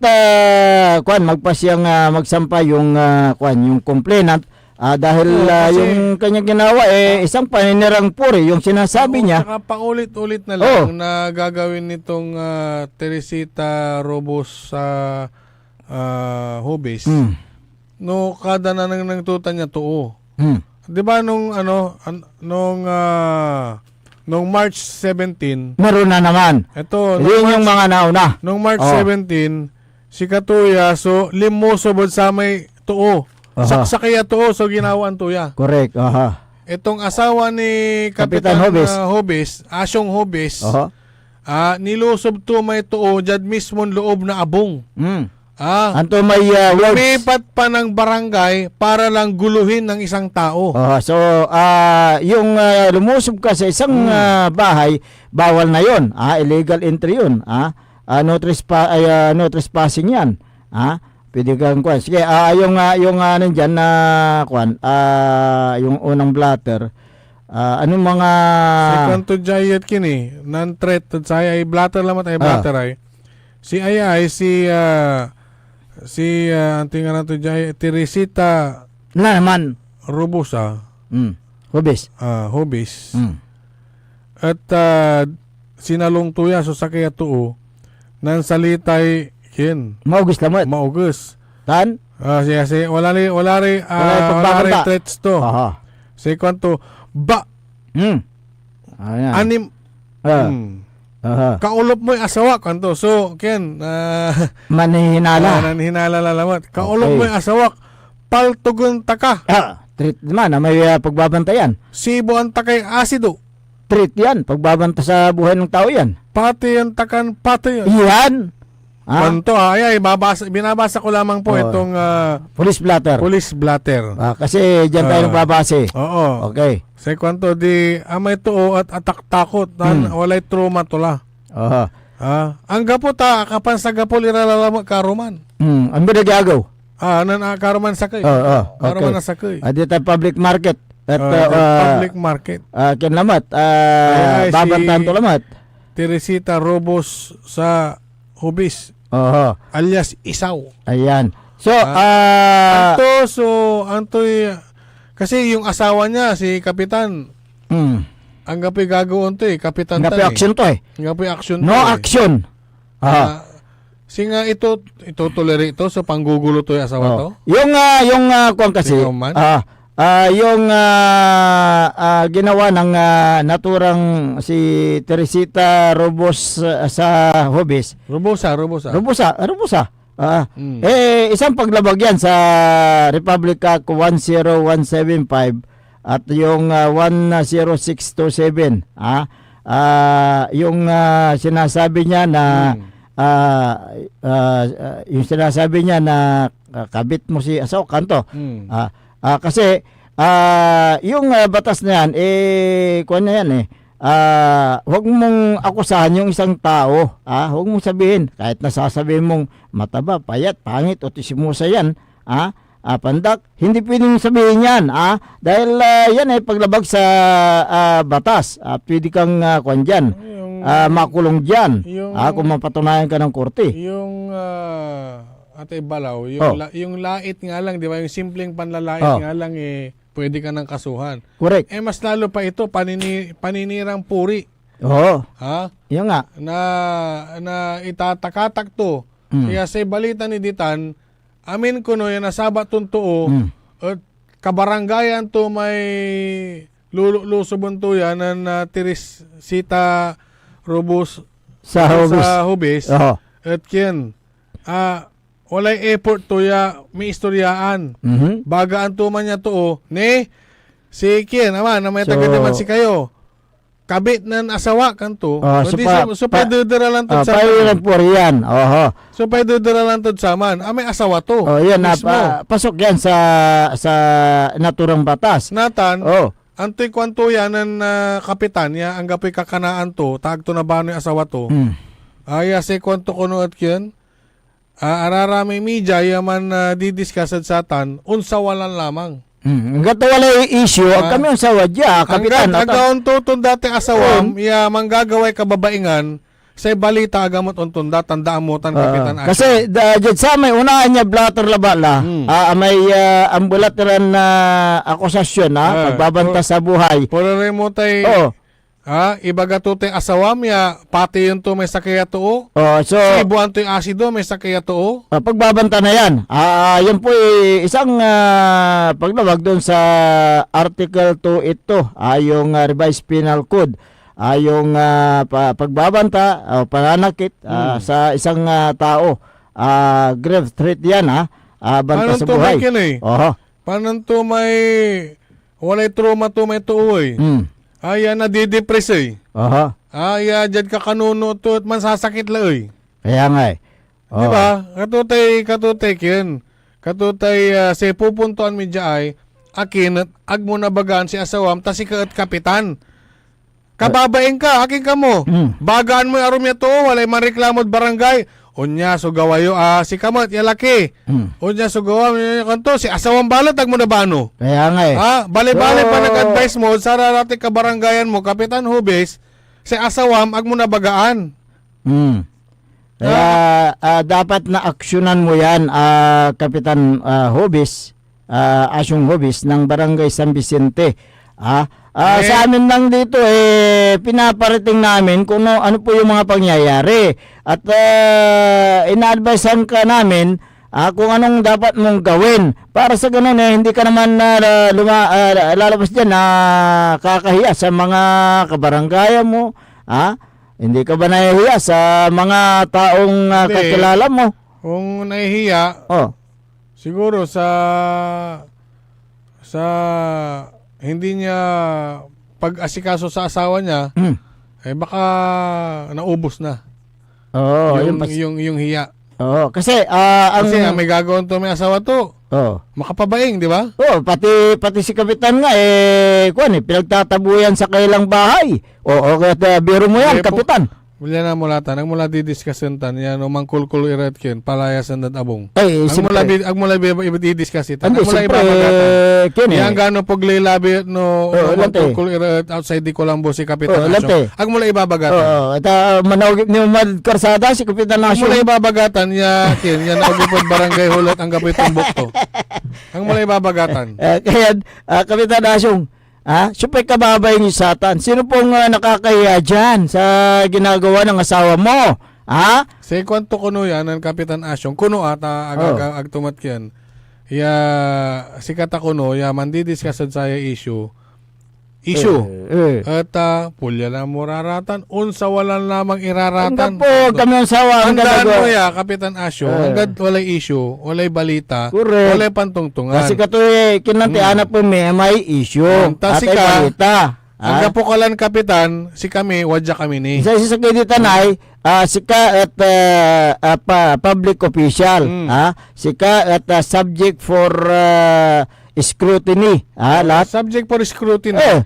magpasyang magsampa yung yung complainant dahil yung kanyang ginawa isang paninirang puri yung sinasabi niya. Saka paulit-ulit na lang na gagawin nitong Teresita Robos sa Hobis. No, kada na nang tuta niya to. 'Di ba nung March 17, meron na naman. Ito, yung mga nauna. Nung March 17, si Katuya limoso bod sa may tuo. Saksakaya tuo ginawan tuya. Correct. Itong asawa ni Kapitan Hobis, Asyong Hobis, nilusob to may tuo jad mismon loob na abong. Anto may words. Lumipat pa ng barangay para lang guluhin ng isang tao. Yung lumusob ka sa isang bahay, bawal na yon. Illegal entry yun. No trespassing yan. Pwede kang kuwan. Sige, yung nandyan na kuwan, yung unang blatter, anong mga... Second to Jayet kini, non-threat to ay blatter lamat ay blatter ay. Si anting nga to Jay, Teresita na naman. Robusa. Hobis. Hobis. At sinalong tuya sa kaya tuo, nan salitay kin. Maugus lamat. Maugus. Tan? Wala rin threats to. Say kwanto, anim, kaulop mo yung asawa kanto. So, Ken, manihinala. Manihinala lalamat. Kaulop mo yung asawa, paltugon taka. Treat naman, may pagbabantayan. Sibo ang takay asido. Treat yan, pagbabanta sa buhay ng tao yan. Pati yung takan, pati yun. Yan. Kanto, binabasa ko lamang po itong police blatter. Police blatter. Kasi dyan tayo nagbabase. Oo. Okay. Say kwanto, di amay tuo at atak takot, walay trauma tula. Ang gapo ta, kapan sa gapo liralalamak karuman. Ang binagagaw. Nan karuman sakay. Okay. Karuman na sakay. Dito public market. At Public market. kinlamat. Ay, Babantahan to lamat. Teresita Robos sa Hubis. Oo. Alias Isaw. Ayan. So, Antoy, kasi yung asawa niya, si Kapitan, ang gapi gagawin to Kapitan ngapi action to Ngapi action No action. Singa ito tolerate ito sa panggugulo to yung asawa to. Yung kung kasi yung ginawa ng naturang si Teresita Robos sa Hobis. Robosa. Isang paglabag yan sa Republic Act 10175 at yung 10627. Yung sinasabi niya na yung sinasabi niya na kabit mo si asawa kanto. Kasi yung batas na yan kuwan na yan huwag mong akusahan yung isang tao. Huwag mong sabihin kahit nasasabihin mong mataba, payat, pangit o tisimusa yan. Pandak, hindi pwedeng sabihin yan. Dahil yan ay paglabag sa batas. Pwede kang kuwan dyan. Makulong dyan. Kung mapatunayan ka ng korte. Yung Ate Balaw, yung lait nga lang, di ba? Yung simpleng panlalait nga lang pwede ka ng kasuhan. Correct. Mas lalo pa ito, paninirang puri. Oo. Yung nga. Na itatakatak to. Kaya sa balita ni Ditan, amin ko no, yan nasaba tuntuo, at kabaranggayan to may lulusubon to yan na Teresita Robos sa Hubis. At yan, walay effort to ya, may istoryaan. Bagaan to man niya to, si Kien, naman, na may tagadaman si kayo. Kabit ng asawa kanto. So pwede diralan to sa man. So pwede diralan to sa man. May asawa to. Yan pasok yan sa naturang batas. Natan. Antoy kwanto yan ng kapitan ya, ang gapoy kakanaan to, tagto na ba yung asawa to. Se kwanto kuno at kyan. Ararami media yaman didiscussed sa tan, unsa walan lamang. Gato wala issue, kami ang sawadya, kapitan. Ang tutun dati asawam, manggagaway kababaingan, sa balita agamot untun tandaan mo tan kapitan. Kasi dyan sa may unahan niya blatter labala, may ambulatoran na akusasyon pagbabanta sa buhay. Puro rin mo tay, ibaga to tay asawam ya, pati yun to may sakaya to. So ibuan to yung asido, may sakaya to. Pagbabanta na yan. Yan po isang paglabag doon sa Article 2 ito, yung Revised Penal Code. Yung pagbabanta o pananakit sa isang tao. Grave threat yan, banta sa buhay. Paano to may walay trauma to may tuoy. Na didepress dyan ka kanuno to at man sasakit laoy. Kaya nga Diba? Katutay kin. Katutay sa pupuntuan medya ay akin at ag mo na bagaan si asawam ta si kaat kapitan. Kababain ka, akin ka mo. Bagaan mo arum ya to, walay man reklamod barangay. Unya so gawayo si kamot ya laki. Unya so gawa kanto si asawang balat ag mo na bano. Kaya nga bale-bale pa nag-advise mo sa rarate ka barangayan mo Kapitan Hubis si asawam ag mo na bagaan. Kaya dapat na aksyonan mo yan Kapitan Hubis, Asyong Hubis ng Barangay San Vicente. Sa amin lang dito pinaparating namin kung ano po yung mga pangyayari at ina-advisean ka namin kung anong dapat mong gawin para sa ganun hindi ka naman lalabas dyan na kakahiya sa mga kabaranggayan mo. Hindi ka ba nahihiya sa mga taong kakilala mo? Kung nahihiya, siguro sa hindi niya pag-asikaso sa asawa niya, baka naubos na. Yung hiya. Kasi may gagawin to may asawa to. Makapabaing, di ba? Pati si kapitan nga pinagtatabuyan sa kailang bahay. Kaya biro mo yan, kapitan. Wala na mulatan, ang mula didiscussen tan, yan o mangkulkul irat kin, palayasan at abong. Ay, Ang mula didiscuss itan, ang mula siyempre, ibabagatan. kin Yan gano'ng paglilabi no lante. mangkulkul irat outside di Colombo si Kapitan lante. Asyong. Ang mula ibabagatan. Ita manawag ni Umad Karsada si Kapitan Ang mula Asyong. ibabagatan, yan naugipod barangay hulot ang kapitong bukto. Ang mula ibabagatan. Kaya Kapitan Asyong, siyempre kababay ni Satan. Sino pong nakakahiya dyan sa ginagawa ng asawa mo? Sa kwanto kuno yan, ang Kapitan Asyong, kuno ata agtumat yan. Ya, si kata kuno, ya mandidiscussed sa issue. At pulya lang mo raratan, unsa walang lamang iraratan. Hanggang po kami ang sawa. Handaan mo ya, Kapitan Asyong, hanggang walay issue, walay balita, Correct. walay pantungtungan. Kasi kato kinanti anak po may issue. At ay Ta, balita. Hanggang po kalan Kapitan, si kami, wadya kami ni. Sa isa kay ditanay, sika at public official. Sika at subject for scrutiny. Lahat. Subject for scrutiny.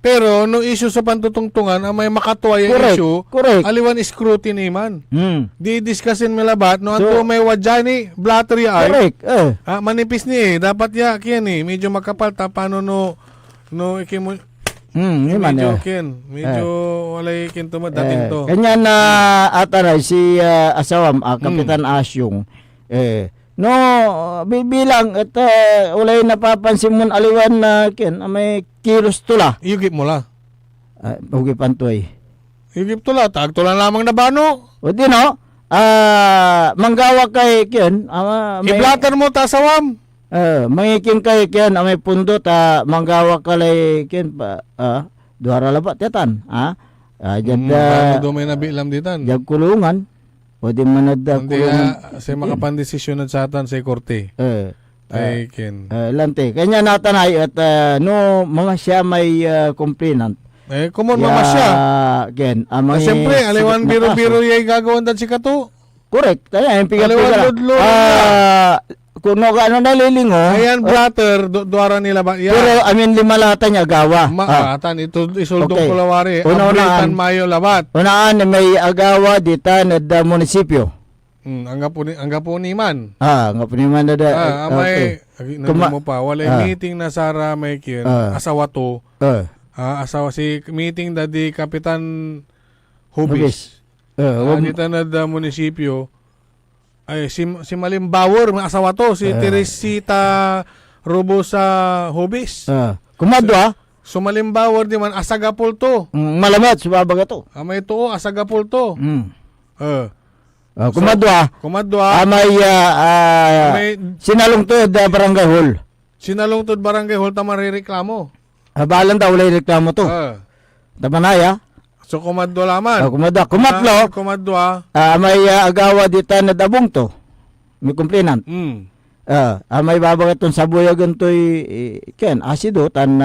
Pero no issue sa pantutungtungan ang may makatuwa yung Correct, issue, correct. aliwan scrutiny man. Di discussin mo labat no So, anto may wadyani blattery ay. Correct. Manipis ni dapat ya kiyan medyo makapal ta paano no ikimo medyo kiyan medyo walay kinto dating to. Kanya na ataray si asawam Kapitan Asyong no bilang at ulay napapansin mo aliwan na may kilos tula. Yugip mo la. Hugip antoy. Yugip tula tag tula lamang na bano. O di no? Manggawa kay kiyan I-blatter mo ta sawam. Mangikin kay kiyan may pundo ta manggawa kalay kiyan pa duara labat yatan Paano do may nabilam ditan? Jag kulungan. Pwede man Hindi kulungan. sa makapandesisyon sa atan sa korte. Ay kin. Lante. Kanya natanay at no mga siya may complainant. Kumon mama siya. Ken, Siyempre, aliwan biro-biro yay gagawin dan si Kato. Correct. Kaya yung piga-piga. Aliwan ludlo. Kung nalilingo. Ayan, blatter, duara nila ba? Yeah. Pero lima lata niya gawa. Atan, ito isuldong Okay. kulawari. Una-unaan. Abritan Mayo labat. Unaan may agawa dita na munisipyo. Angga po ni man. Nga po naman na Amay, mo pa, walay meeting na Sara may kin, asawa to. Asawa si meeting da di Kapitan Hubis. Dito na da munisipyo. Ay, si Malimbawer, may asawa to, si Teresita Robo sa Hubis. Kumadwa. So Malimbawer di man, asagapol to. Malamat, subabaga to. May to, asagapol to. Kumadwa. May sinalungtod barangay hall. Sinalungtod barangay hall ta marireklamo. Balan daw ulay reklamo to. Tamanaya. So kumadwa laman. Kumatlo. Kumadwa. May agawa dita na dabong to. May complainant. May babagat ton sa buyagan to'y ken asido tan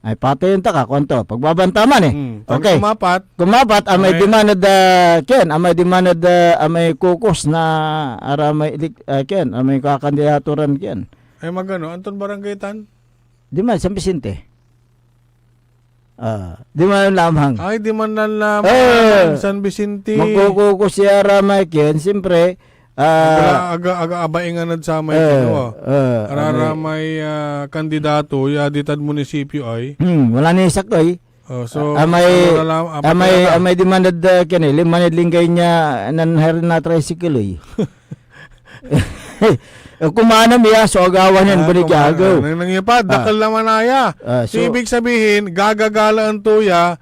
ay patayon ta ka konto pagbabantaman okay kumapat may demanded ken may demanded may kukos na ara may ken may kakandidaturan ken ay magano anton barangay tan di man San Vicente di man lamang ay di man lamang San Vicente magkukos siya ara may ken siyempre aga abaingan sa may arara may kandidato ya ditad munisipyo ay wala ni sakto so may demanded kanil manid linggay niya nanher na tricycle kumanam ya so agawan yan bunigagaw nangyapad dakal naman aya so ibig sabihin gagagalaan to ya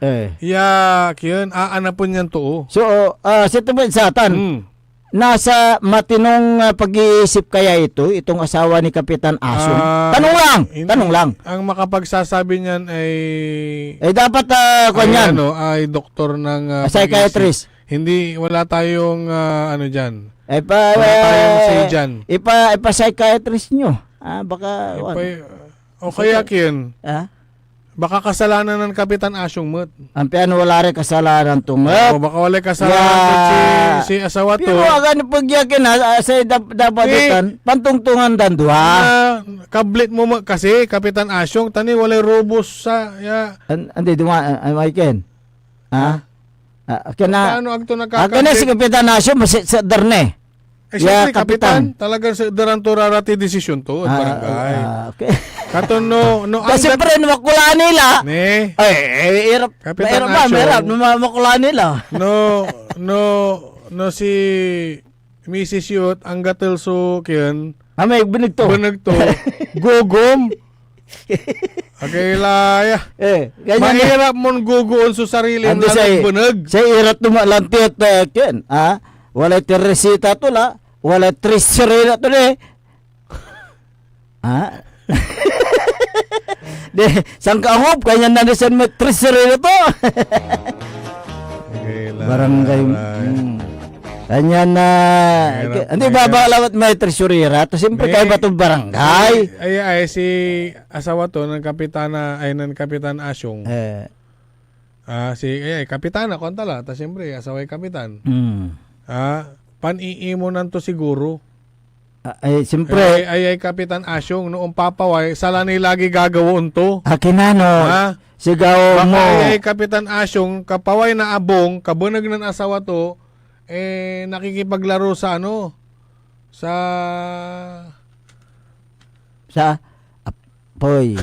kiyan aanapon yan to so sa tubod sa atan nasa matinong pag-iisip kaya itong asawa ni Kapitan Asyong? Tanong lang. Ang makapagsasabi niyan ay dapat kanyan. Ay doktor ng psychiatrist. Hindi, wala tayong diyan. Wala tayong say dyan. Ipa-psychiatrist nyo. Baka o kaya kin. Baka kasalanan ng Kapitan Asyong Mut. Ang piano wala rin kasalanan tumut. Baka wala kasalanan si asawa to. Pero agad pagyakin sa dapat itan, pantungtungan danduha. Kablit mo kasi, Kapitan Asyong, tani wala robos sa, Andi, may ken. Paano ang ito Kana si Kapitan Asyo sa darne. Eh, siyempre, kapitan. Talagang sa darantura rati desisyon to, at barangay. Okay. Katon no Kasi pre, makulaan nila. Ne. Ay, hirap. Kapitan Mahirap, Asyong. makulaan nila. No si Mrs. Yot, ang gatel so kiyan. May binigto. Gugom. Okay, laya. Ganyan mahirap mong guguon sa sarili ng bunag. Sa irat tumalanti at ken, wala teresita to la, wala trisere to le. De, sangkahop kanya na desan mo trisere to. Okay, barangay. Kanya na hindi babalawat may tresurera to siyempre kay ba to barangay. Ay si asawa to ng kapitana ay ng Kapitan Asyong. Kapitana kontala ta siyempre asaway kapitan. Pan-iimo nanto siguro. Ay siyempre ay Kapitan Asyong noong papaway sala ni lagi gagawon to. Akinano. Sigaw mo. Ay Kapitan Asyong kapaway na abong kabunag ng asawa to nakikipaglaro sa Poy.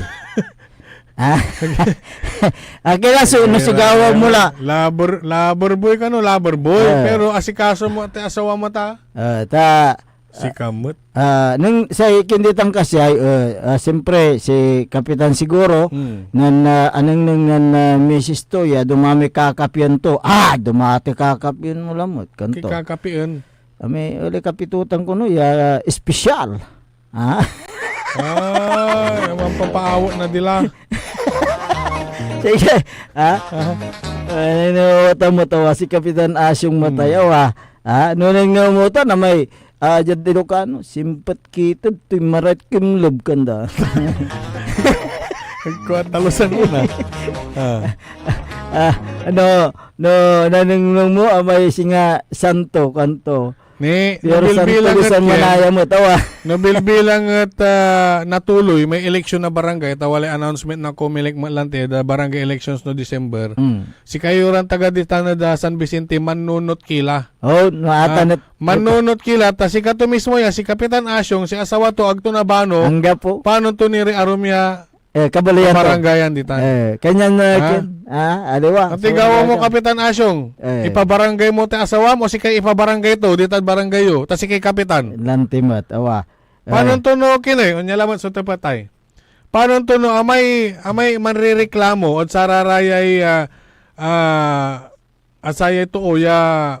Akila sigawan mo la. Labor boy pero asikaso mo at asawa mo ta. Si kamot. Nung sa ikinditang kasi ay siyempre si Kapitan siguro nan anong Mrs. to ya dumami kakapyan to. Dumati kakapyan mo lamot kanto. Kakapyan. May uli kapitutan ko no ya espesyal. Naman papaawat na dila. Sige. Ano tawa si Kapitan Asyong matayaw nunang namuta na may Jad Ilocano, simpat kita tuy marat kimlob kanda. Kuat talusan mo na. Nanang mo may singa santo kanto. Ni nobilbilang manaya mo tawa. Nobilbilang at natuloy may election na barangay tawali announcement na kumilik malante da barangay elections no December. Si kayuran taga ditana da San Vicente manunot kila. Manunot kila ta si kato mismo ya si Kapitan Asyong si asawa to agto na bano. Angga po. Paano to ni arumya kabalayan barangayan ditan. Kanyan aliwa. At igawa mo Kapitan Asyong. Ipabarangay mo ti asawa mo si kay ipabarangay to ditan barangay yo ta si kay Kapitan. Lantimat awa. Paano to no kinay unya lamat sa tapatay. Paano to no amay manrereklamo at sararayay asaya to ya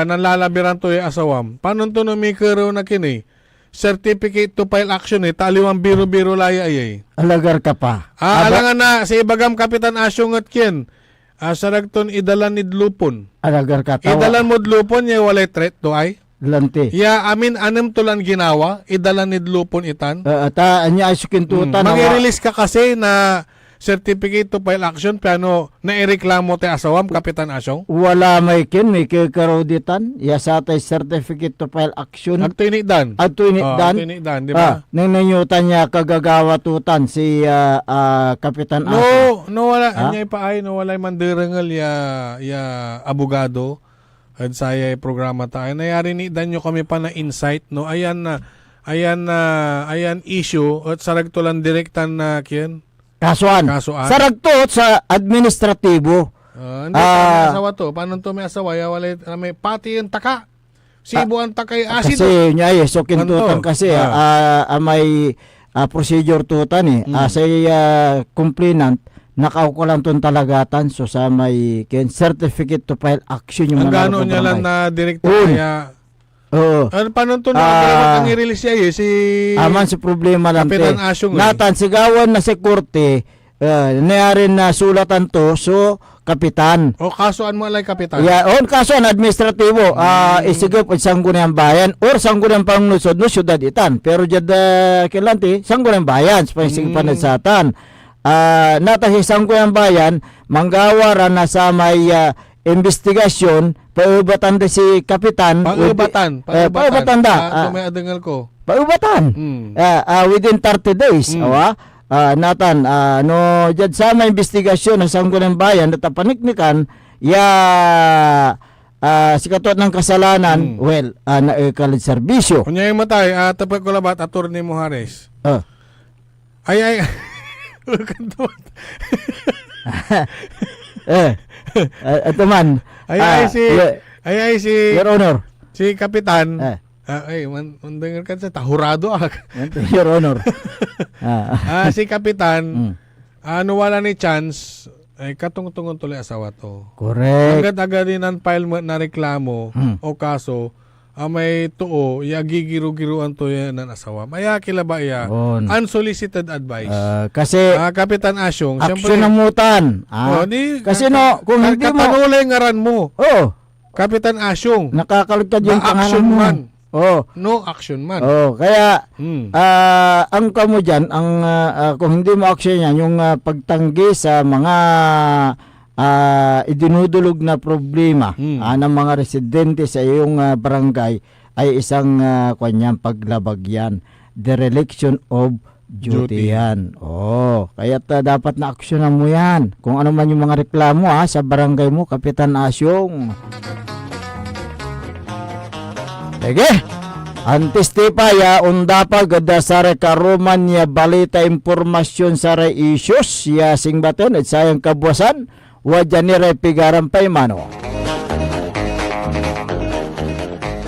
nanlalabiran to ya asawam. Paano to no may kero na kinay? Certificate to file action taliwang biro-biro laya ay. Alagar ka pa. Alangan na si ibagam Kapitan Asyong at kin. Saragton idalan ni Dlupon. Alagar ka tawa. Idalan mo Dlupon ya walay threat to ay. Lanti. Ya amin anem tulan ginawa idalan ni Dlupon itan. Anya asukin tutan. Mag-release ka kasi na certificate to file action piano na ireklamo te asawam Kapitan Asyong. Wala may kikaroditan ya sa tay certificate to file action. Agto inidan. Di ba? Nang nanyutan niya kagagawa tutan si Kapitan Asyong. No wala anyay pa ay no wala mandirengal ya abogado. At saya programa tayo. Nayari ni dan nyo kami pa na insight no. Ayan issue at saragtulan direktan na kiyan. Kasuan. Saragtot sa administratibo. Hindi may asawa to. Paano to may asawa? May pati yung taka. Sibo ang takay asin. Kasi niya so kintutan kasi may procedure tutan say complainant nakaukulan tong talagatan so sa may certificate to file action yung ang gano'n niya lang na direkta kaya paano to na ang i-release siya si aman si problema lang Kapitan Asyong natan sigawan na si korte nayarin na sulatan to so kapitan kasuan mo alay kapitan kasuan administratibo isigop sanggunang bayan or sanggunang panglusod no syudad itan pero jad kilanti sanggunang bayan sa panagsatan natasi sanggunang bayan manggawara na sa may investigasyon paubatan da si kapitan paubatan may adengal ko paubatan within 30 days natan no jud sa may investigasyon ng sanggunang bayan at paniknikan si katot ng kasalanan, well, naikalit serbisyo. Kunya yung matay, tapag ko labat, attorney mo Hares. Ay. Ito man. Ay, si Your Honor. Si Kapitan. Mandengar ka sa tahurado. Your Honor. Si Kapitan, wala ni chance, katungtungon tuloy asawa to. Correct. Agad-agad din ang file mo na reklamo o kaso, may tuo, gigiru-giruan to yan ng asawa. Maya kilaba iya, unsolicited advice. Kasi, Kapitan Asyong, aksyon ng mutan. Kasi kung hindi mo, katanulay ngaran mo. Kapitan Asyong. Nakakalugtad yung action pangalan mo. man. No action man. Kaya, ang kamo dyan, kung hindi mo action yan, yung pagtanggi sa mga idinudulog na problema ng mga residente sa iyong barangay ay isang kanyang paglabag yan. Dereliction of duty yan. Kaya dapat na aksyonan mo yan. Kung ano man yung mga reklamo sa barangay mo, Kapitan Asyong. Sige. Antistipaya undapa gada sare karuman ya balita impormasyon sare issues ya sing baton at sayang kabuasan wajan ni repigaran paimano.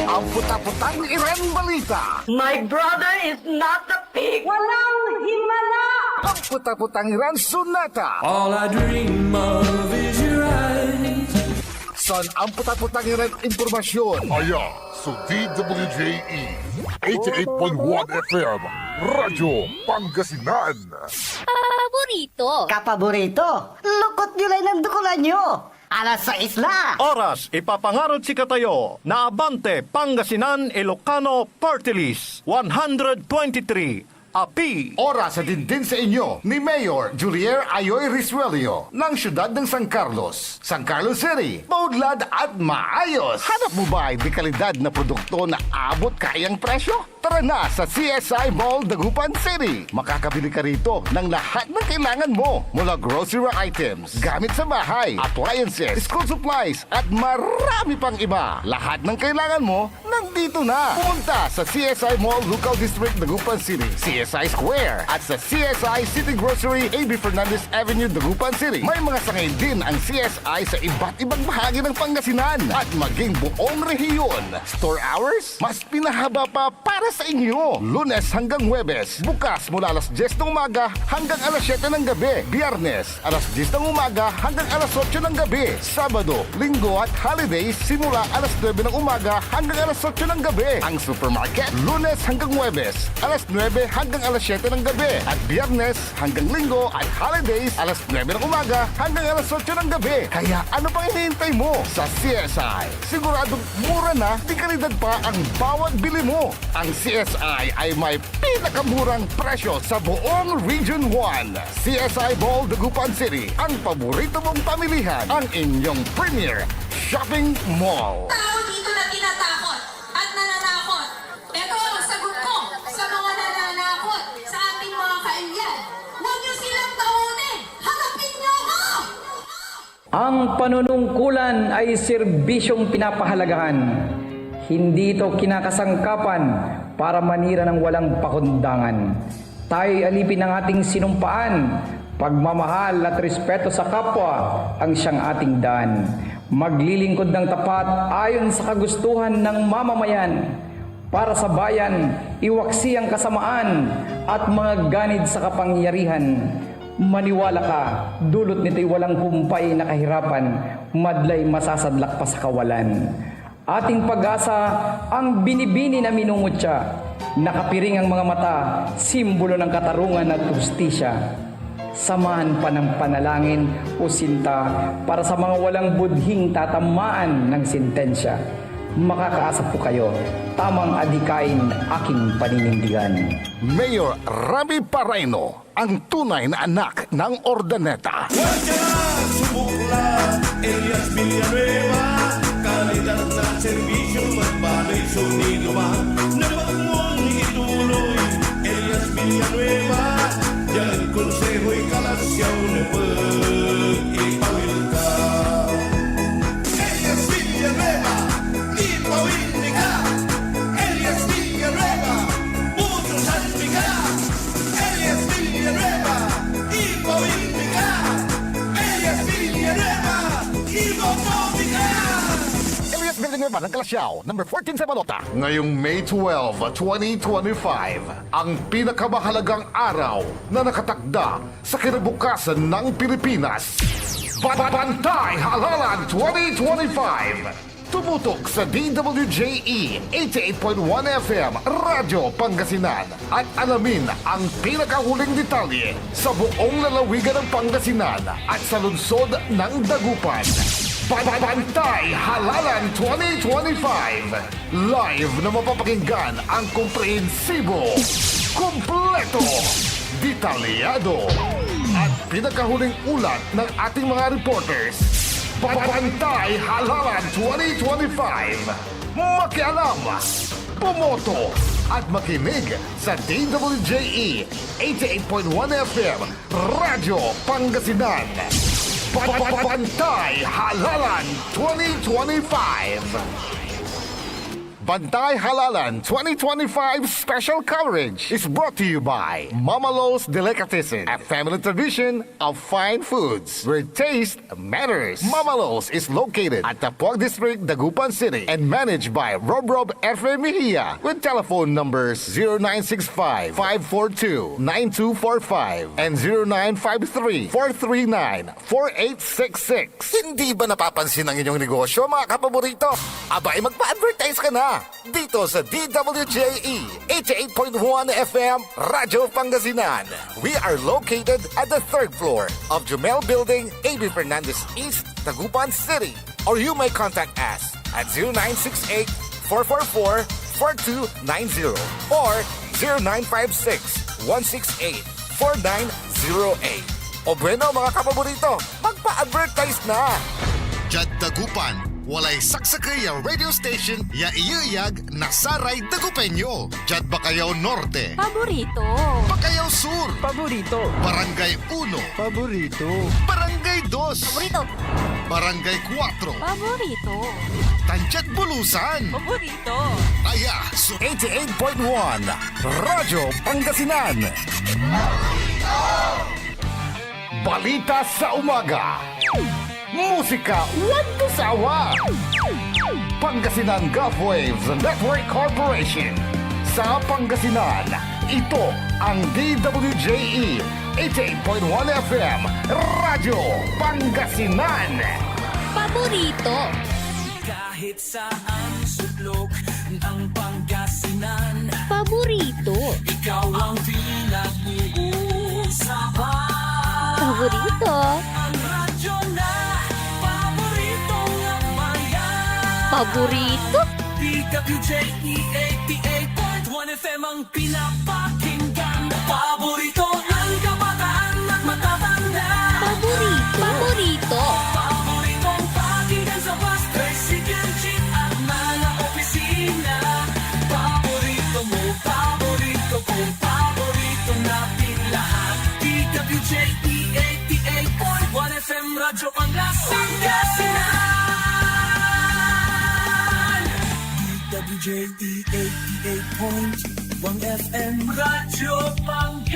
Ang puta-putang Iren balita. My brother is not a pig. Walang himala. Ang puta-putang Iren sunata. All I dream of is your eyes. Son ang puta-putang Iren impormasyon. Sa DWJE 88.1 FM Radyo Pangasinan. Kapaborito, lukot nyo lang ng dukulan nyo. Alas 6 na. Oras, ipapangarod si Katayo na Abante, Pangasinan, Ilocano, Party List 123. Api. Oras sa din sa inyo ni Mayor Julier Ayoy Risuelio ng siyudad ng San Carlos, San Carlos City. Maudlad at maayos. Hanap mo ba ay dekalidad na produkto na abot kayang presyo? Tara na sa CSI Mall, Dagupan City. Makakabili ka rito ng lahat ng kailangan mo mula grocery items, gamit sa bahay, appliances, school supplies at marami pang iba. Lahat ng kailangan mo nandito na. Pumunta sa CSI Mall, Lucao District, Dagupan City, CSI Square at sa CSI City Grocery, A.B. Fernandez Avenue, Dagupan City. May mga sangay din ang CSI sa iba't ibang bahagi ng Pangasinan at maging buong rehiyon. Store hours, mas pinahaba pa para sa inyo. Lunes hanggang Huwebes, bukas mula alas 10 ng umaga hanggang alas 7 ng gabi. Biyernes, alas 10 ng umaga hanggang alas 8 ng gabi. Sabado, Linggo at holidays, simula alas 9 ng umaga hanggang alas 8 ng gabi. Ang supermarket, Lunes hanggang Huwebes, alas 9 hanggang alas 7 ng gabi. At Biyernes hanggang Linggo at holidays, alas 9 ng umaga hanggang alas 8 ng gabi. Kaya ano pang hinihintay mo? Sa CSI, siguradong mura na, di kalidad pa ang bawat bili mo. Ang CSI ay may pinakamurang presyo sa buong Region 1. CSI Mall, Dagupan City, ang paborito mong pamilihan, ang inyong premier shopping mall. Tao dito na tinatakot at nananakot. Ito ang sagot ko sa mga nananakot sa ating mga kailyan. Huwag niyo silang taonin! Harapin niyo ako! Ang panunungkulan ay serbisyong pinapahalagahan. Hindi ito kinakasangkapan para manira ng walang pakundangan. Tayo'y alipin ng ating sinumpaan. Pagmamahal at respeto sa kapwa ang siyang ating daan. Maglilingkod ng tapat ayon sa kagustuhan ng mamamayan. Para sa bayan, iwaksi ang kasamaan at mga ganid sa kapangyarihan. Maniwala ka, dulot nito'y walang kumpay na kahirapan, madlay masasadlak pa sa kawalan. Ating pag-asa ang binibini na minungutya. Nakapiring ang mga mata, simbolo ng katarungan at hustisya. Samahan pa ng panalangin o sinta para sa mga walang budhing tatamaan ng sentensya. Makakaasa po kayo, tamang adikain aking paninindigan. Mayor Rami Parayno, ang tunay na anak ng Ordaneta. Subok na, Elias Villanueva, kalidad na serbisyo at balay sunido ba? Dapat mong ituloy, Elias Villanueva, yan konseho'y kalasyaw na pag-ipawil ka. Minerva ng Calasiao, number 14 sa Balota. Ngayong May 12, 2025, ang pinakamahalagang araw na nakatakda sa kinabukasan ng Pilipinas. Bantay Halalan 2025! Tumutok sa DWJE 88.1 FM Radyo Pangasinan at alamin ang pinakahuling detalye sa buong lalawigan ng Pangasinan at sa lungsod ng Dagupan. Bantay Halalan 2025! Live na mapapakinggan ang komprehensibo, kumpleto, detalyado at pinakahuling ulat ng ating mga reporters. Bantay Halalan 2025. Makialam, pumoto at makinig sa DWJE 88.1 FM Radyo Pangasinan. Bantay Halalan 2025. Bantay Halalan 2025 special coverage is brought to you by Mama Lo's Delicatessen, a family tradition of fine foods where taste matters. Mama Lo's is located at Tapuag District, Dagupan City and managed by Rob F. Mejia with telephone numbers 0965-542-9245 and 0953-439-4866. Hindi ba napapansin ang inyong negosyo, mga kapaborito? Abay, magpa-advertise ka na dito sa DWJE 88.1 FM Radyo Pangasinan. We are located at the 3rd floor of Jumel Building, A.B. Fernandez East, Dagupan City. Or you may contact us at 0968-444-4290 or 0956-168-4908. O bueno, mga kapaborito, magpa-advertise na! Jad Dagupan, walay saksakay ang radio station ya iyayag na Saray Dagupeño. Jad Bacayao Norte. Paborito. Bacayao Sur. Paborito. Barangay 1. Paborito. Barangay 2. Paborito. Barangay 4. Paborito. Tanchat Bulusan. Paborito. Kaya, so 88.1 Radyo Pangasinan. Balita sa umaga. Musika walang sawa. Pangasinan Gulf Waves Network Corporation. Sa Pangasinan, ito ang DWJE 88.1 FM Radyo Pangasinan. Paborito. Kahit saan sulok ng Pangasinan, Paborito. ikaw ang pinag-uusapan. Paborito. Ang radyo na paborito nga bayan. Paborito. DWJE 88.1 FM ang pinapakinggan. Paborito ng kabataan at matatanda. Paborito. Paborito. Paboritong pakinggan sa bus, tricycle, jeep at mga opisina. Paborito mo, paborito ko, paborito natin lahat. DWJE 88.1 FM Radyo Pangasinan. DWJE 88.1 FM Radyo Pangasinan.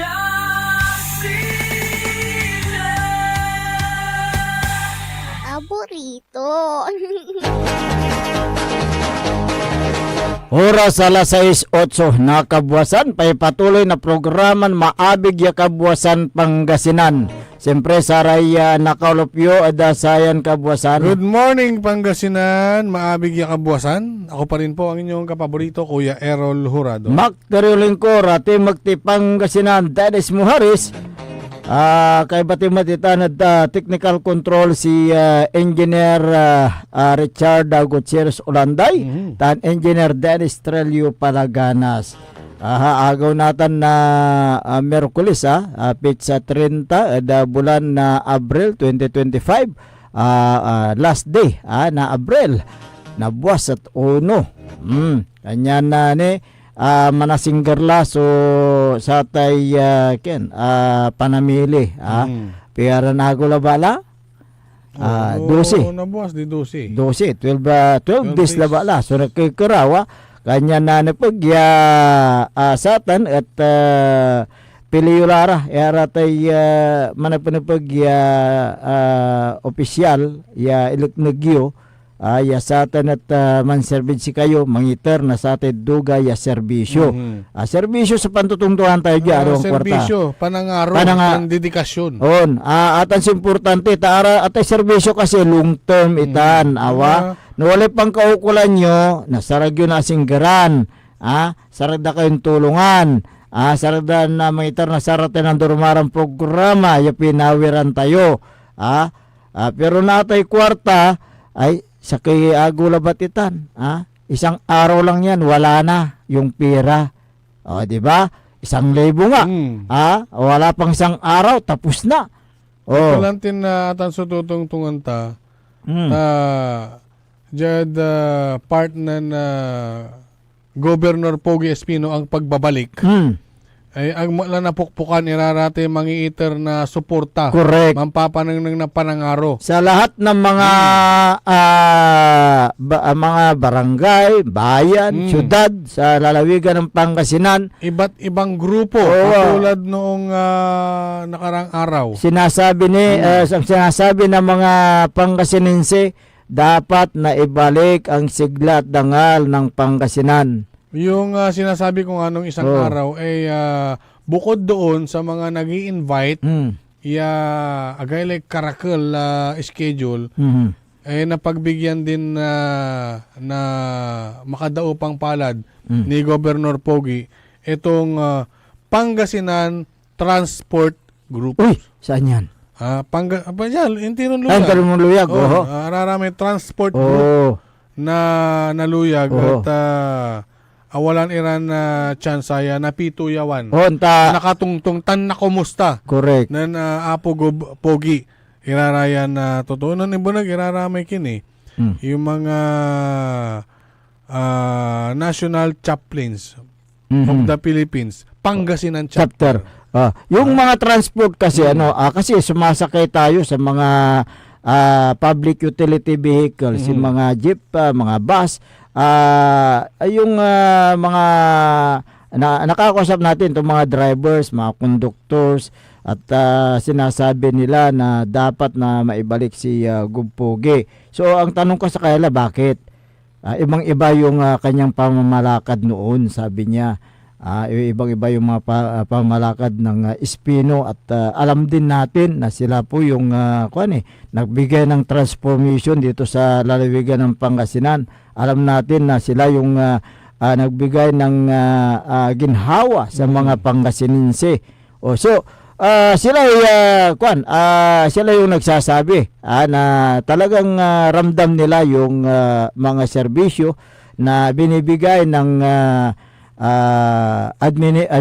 Paborito. Oras alas 6:08 na kabwasan, patuloy na programan maabig ya kabwasan Pangasinan. Siyempre saray nakaulupyo adasayan kabwasan. Good morning Pangasinan, maabig ya kabwasan. Ako pa rin po ang inyong kapaborito, Kuya Errol Jurado. Magtarulin ko rati magti Pangasinan, Dennis Muharis. Kay bati matitanad technical control si Engineer Richard Gutierrez Olanday, tan Engineer Dennis Trelio Palaganas. Agaw natin na Merkulis, pizza 30 bulan na Abril 2025, last day na Abril na buwas at 1. Kanya na ni manasinggerla so sa tay panamili pera na gulabala 12 nabuwas di 12 12 days labala so nakikirawa kanya na napagya satan at piliyulara era tay manapanapagya opisyal ya iluknagyo yasatan at manservid si kayo, mangiter na sa atin dugay serbisyo. Serbisyo sa pantutungtuhan tayo dyan, ang kwarta. Serbisyo, panangaro, pandedikasyon. On, atan sa importante, atay serbisyo kasi long term itan, awa. Nawala pang kaukulan nyo, nasarag yun na singgaran, sarag na kayong tulungan, sarag na mangitar na saratin ang durmarang programa, pinawiran tayo, pero natay kwarta, ay sa kay agulabatitan, isang araw lang yan, wala na yung pera. O, di ba? 1,000 nga. Wala pang isang araw, tapos na. Kalantin na atan sa tutungtungan ta, jad part na Governor Pogi Espino ang pagbabalik. Ay ang napukpukan irarate mangiiter na suporta. Correct. Mampapanang na panangaro. Sa lahat ng mga mga barangay, bayan, syudad sa lalawigan ng Pangasinan, iba't ibang grupo katulad noong nakarang araw. Sinasabi ng mga Pangasinense, dapat na ibalik ang sigla at dangal ng Pangasinan. Yung sinasabi ko anong isang araw ay bukod doon sa mga nag-i-invite agay like karakal schedule ay napagbigyan din na makadaupang palad ni Governor Pogi itong Pangasinan Transport Group. Uy, saan yan? Intiron Luyag. Ararami Transport Group na naluyag at awalan iran na chance ay napito yawan. Nakatungtong tan na kumusta. Correct. Nan Apo Pogi irarayan na totoo nun ibunag iraramay kini. Yung mga national chaplains of the Philippines, Pangasinan chapter. Yung mga transport kasi kasi sumasakay tayo sa mga public utility vehicles, yung mga jeep, mga bus, yung mga nakakausap natin itong mga drivers, mga conductors, at sinasabi nila na dapat na maibalik si Gumpogi. So ang tanong ko sa kanila, bakit? Ibang iba yung kanyang pamamalakad noon, sabi niya. Ibang iba yung mga pamamalakad ng Espino, at alam din natin na sila po yung nagbigay ng transformation dito sa lalawigan ng Pangasinan. Alam natin na sila yung nagbigay ng ginhawa sa mga Pangasinense. So sila sila yung nagsasabi na talagang ramdam nila yung mga serbisyo na binibigay ng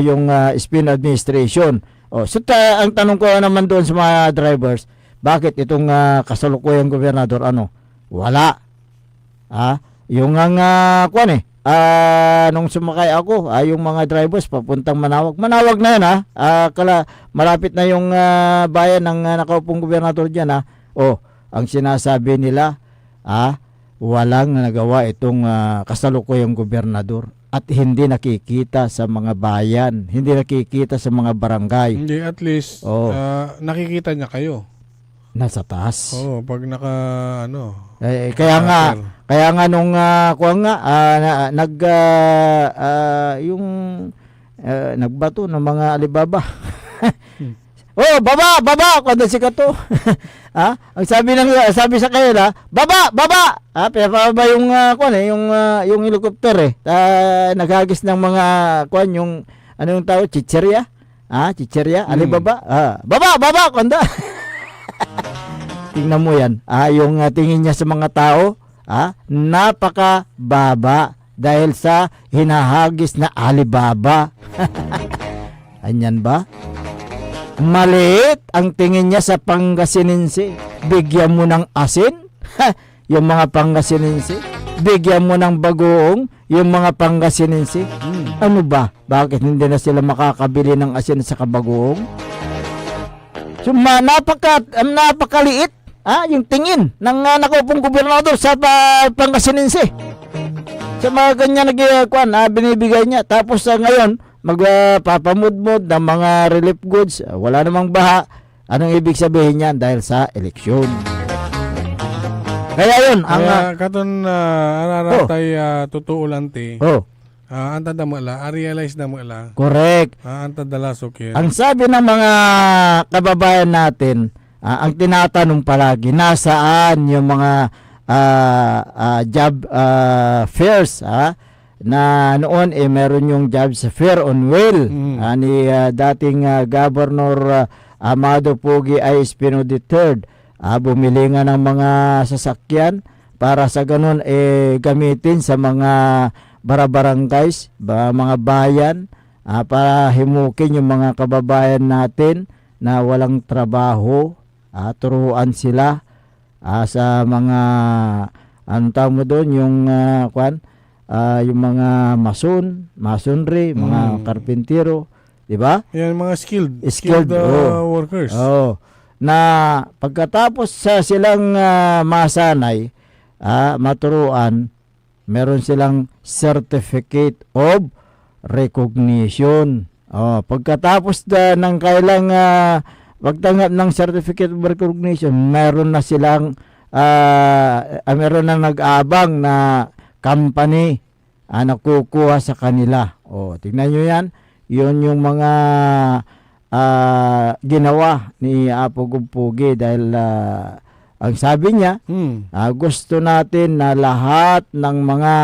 yung Espino administration. So ang tanong ko naman doon sa mga drivers, bakit itong kasalukuyang gobernador wala? Yung nung sumakay ako, yung mga drivers papuntang Manawag na yan malapit na yung bayan ng nakaupong gobernador diyan ang sinasabi nila walang nagawa itong kasalukuyang gobernador. At hindi nakikita sa mga bayan, hindi nakikita sa mga barangay. Hindi, at least nakikita niya kayo. Nasa taas. Pag kaya nga nung nagbato ng mga Alibaba. Baba kundi si Kato. Ang sabi sa kanila, baba. Pinapababa yung helicopter naghagis ng mga yung yung tao, chicherya. Alibaba. Baba kundi. Tingnan mo yan. Yung tingin niya sa mga tao, napakababa dahil sa hinahagis na Alibaba. Anyan ba? Maliit ang tingin niya sa Pangasinense. Bigyan mo ng asin, yung mga Pangasinense. Bigyan mo ng bagoong, yung mga Pangasinense. Ano ba? Bakit hindi na sila makakabili ng asin sa kabagoong? So, napakaliit yung tingin ng nakaupong gobernador sa Pangasinense. Sa mga ganyan binibigay niya. Tapos ngayon, magpapamudmod ng mga relief goods, wala namang baha. Anong ibig sabihin niyan? Dahil sa eleksyon. Kaya yun, ang Kaya katon araratay totoo lang ti. Anta da mo la, realize na mo la. Correct. Anta dala sukyan. Ang sabi ng mga kababayan natin, ang tinatanong palagi, nasaan yung mga job fairs, na noon meron yung jobs fair on wheel ni dating Governor Amado Pugi I. Espino III. Bumili nga ng mga sasakyan para sa ganun gamitin sa mga barabarangays, mga bayan, para himukin yung mga kababayan natin na walang trabaho, turuan sila sa mga ano tawag mo doon, yung yung mga masonry, mga karpintero, di ba? Yan mga skilled workers. Na pagkatapos silang masanay, maturuan, meron silang certificate of recognition. Pagkatapos ng kailang pagtanggap ng certificate of recognition, meron na silang meron na nag-abang na company nakukuha sa kanila. Tingnan nyo yan. Yun yung mga ginawa ni Apo Gumpugi dahil ang sabi niya, gusto natin na lahat ng mga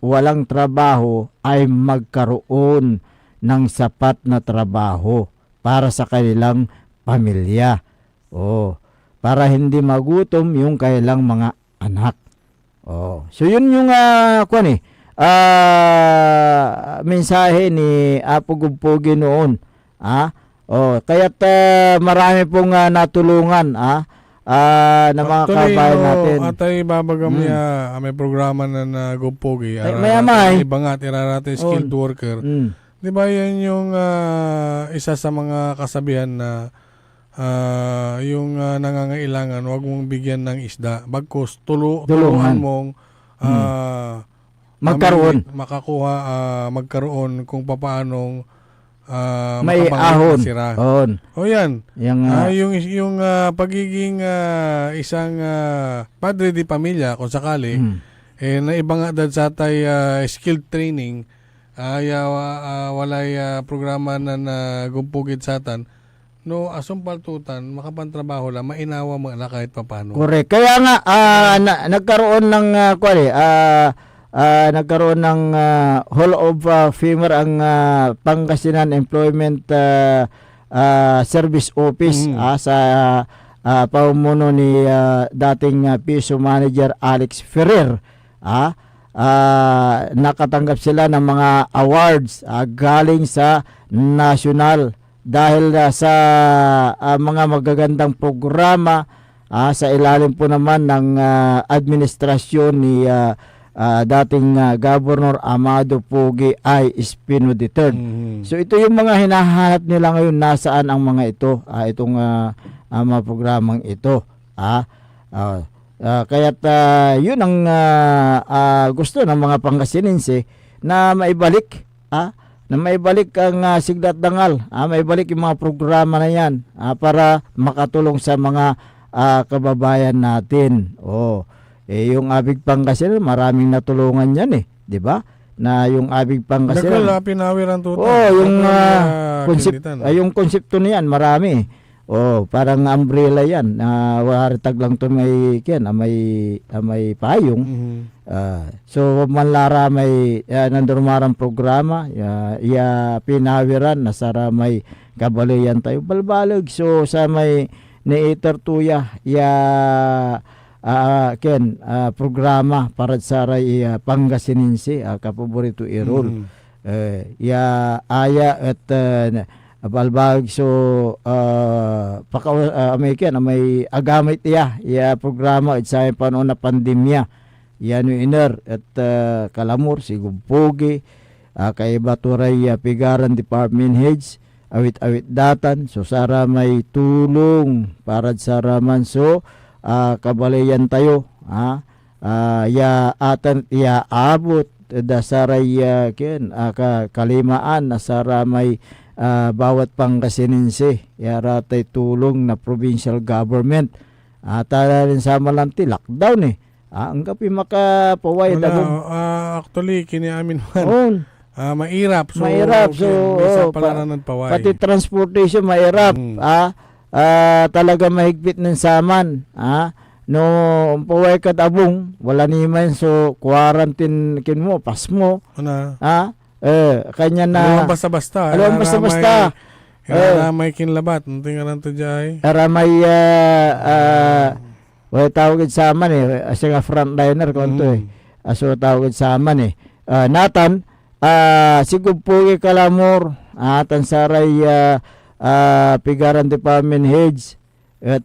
walang trabaho ay magkaroon ng sapat na trabaho para sa kanilang pamilya. Para hindi magutom yung kailang mga anak. So yun yung mensahe ni Apo Gumpugi noon. Kaya't marami pong natulungan na mga kabayan natin. Atay babagam niya may programa na Gumpugi. Mayamay. Ibangat irarate skilled worker. Di ba yan yung isa sa mga kasabihan na yung nangangailangan, wag mong bigyan ng isda. Bagkus, tulungan mong magkaroon. Magkaroon kung paanong may ahon. Yan. Yung pagiging isang padre di pamilya kung sakali na ibang edad sa tay skilled training walay programa na Gumpugid satan no asong paltutan makapantrabaho lang mainawa mo na kahit papano. Correct. Kaya nga nagkaroon ng nagkaroon ng Hall of Famer ang Pangasinan Employment Service Office sa pamumuno ni dating PSO Manager Alex Ferrer. Nakatanggap sila ng mga awards galing sa national dahil sa mga magagandang programa sa ilalim po naman ng administrasyon ni dating Governor Amado Pugi I. Espino III. So ito yung mga hinahanap nila ngayon, nasaan ang mga ito, itong mga programang ito. Kaya't yun ang gusto ng mga Pangasinense na maibalik, na maibalik ang Sigdat Dangal, maibalik yung mga programa na yan para makatulong sa mga kababayan natin. Yung Abig Pangasinan, maraming natulungan yan di ba? Na yung Abig Pangasinan. Nagkala pinawiran tuto. Yung konsepto niyan, marami. Parang umbrella yan. Waritag lang to may payong. So manlara may nandurumarang programa, pinawiran na sara may kabalayan tayo balbalag. So sa may neitertuya programa para sa Pangasinense kapaborito irol aya at balbag so may agamit programa at sa panon na pandemya yan iner at Kalamur si Gumpugi kay Baturay Pigaran Department Heads awit datan so sara may tulong para sa raman so kabalayan tayo abot dasaray kalimaan na saramay bawat Pangasinense ratay tulong na provincial government tala rin sa malanti lockdown Ang kapi makapaway Wala, dagom. actually, kini amin man. On. Mahirap. So, Mahirap. So, bisa pala ng paway. pati transportation mahirap. Talaga mahigpit ng saman. No, paway ka abong, wala ni man, so quarantine kin mo, pas mo. Ano? Kanya na. Alam basta-basta. Alam basta-basta. May kinlabat. Nunting ka lang to dyan. May wala tawag sa aman siya nga frontliner ko ito so tawag sa aman Nathan, sigub po kalamor atan saray pigaran department heads at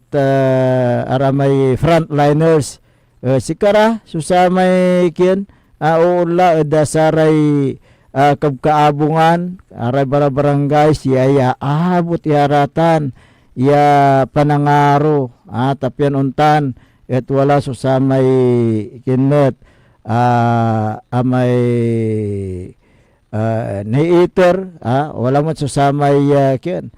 aramay frontliners sikara susamay kin uula da saray kabkaabungan aray barangay siya abot yaratan ya panangaro tapyan untan et wala susamay kinet amay neiter wala mo susamay kin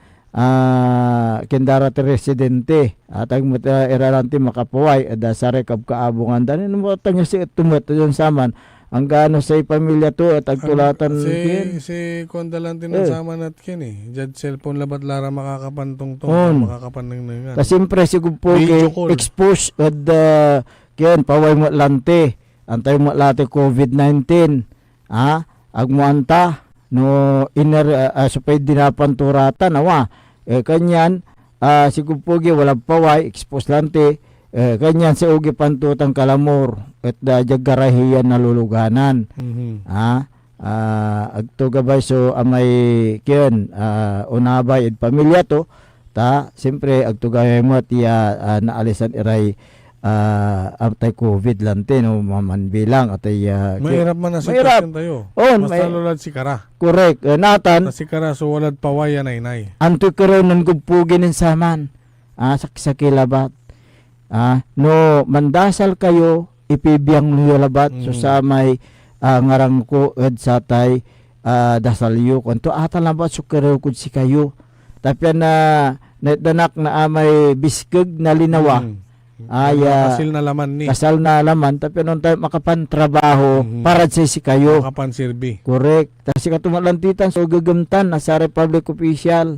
kindarat residente atag mo iraranti makapaway da sare kabkaabungan danin mo tanya si tumot yon saman ang gaano sa pamilya to at agtulatan si kondalantin ng sama natkin jad cellphone labat lara makakapantong makakapanang ta siyempre sigub po expose at ken paway mo lante antay mo late COVID-19 agmuanta no inner supay dinapan turatan kanyan sigub po wala paway expose lante kanyan sa ugi pantutang kalamor at jaggarahiyan na luluganan. Agto gabay so amay kiyon unabay id pamilya to ta siyempre agto gabay mo tiya naalisan iray atay COVID lante no maman bilang atay mahirap man na sitwasyon tayo. Basta lulad si kara. Correct. Nathan si kara so walad pawaya nay. Anto karon ng gubpugin in saman. Sakilabat. No mandasal kayo ipibiyang lulabat so samay ngarang ko ed satay dasalyo kanto atalabat so kud si kayo tapyan na danak na amay biskeg na linawa kasal na laman tapyan on tayo makapan trabaho para si kayo makapan sirbi correct kasi katumalantitan so gagamtan na sa republic official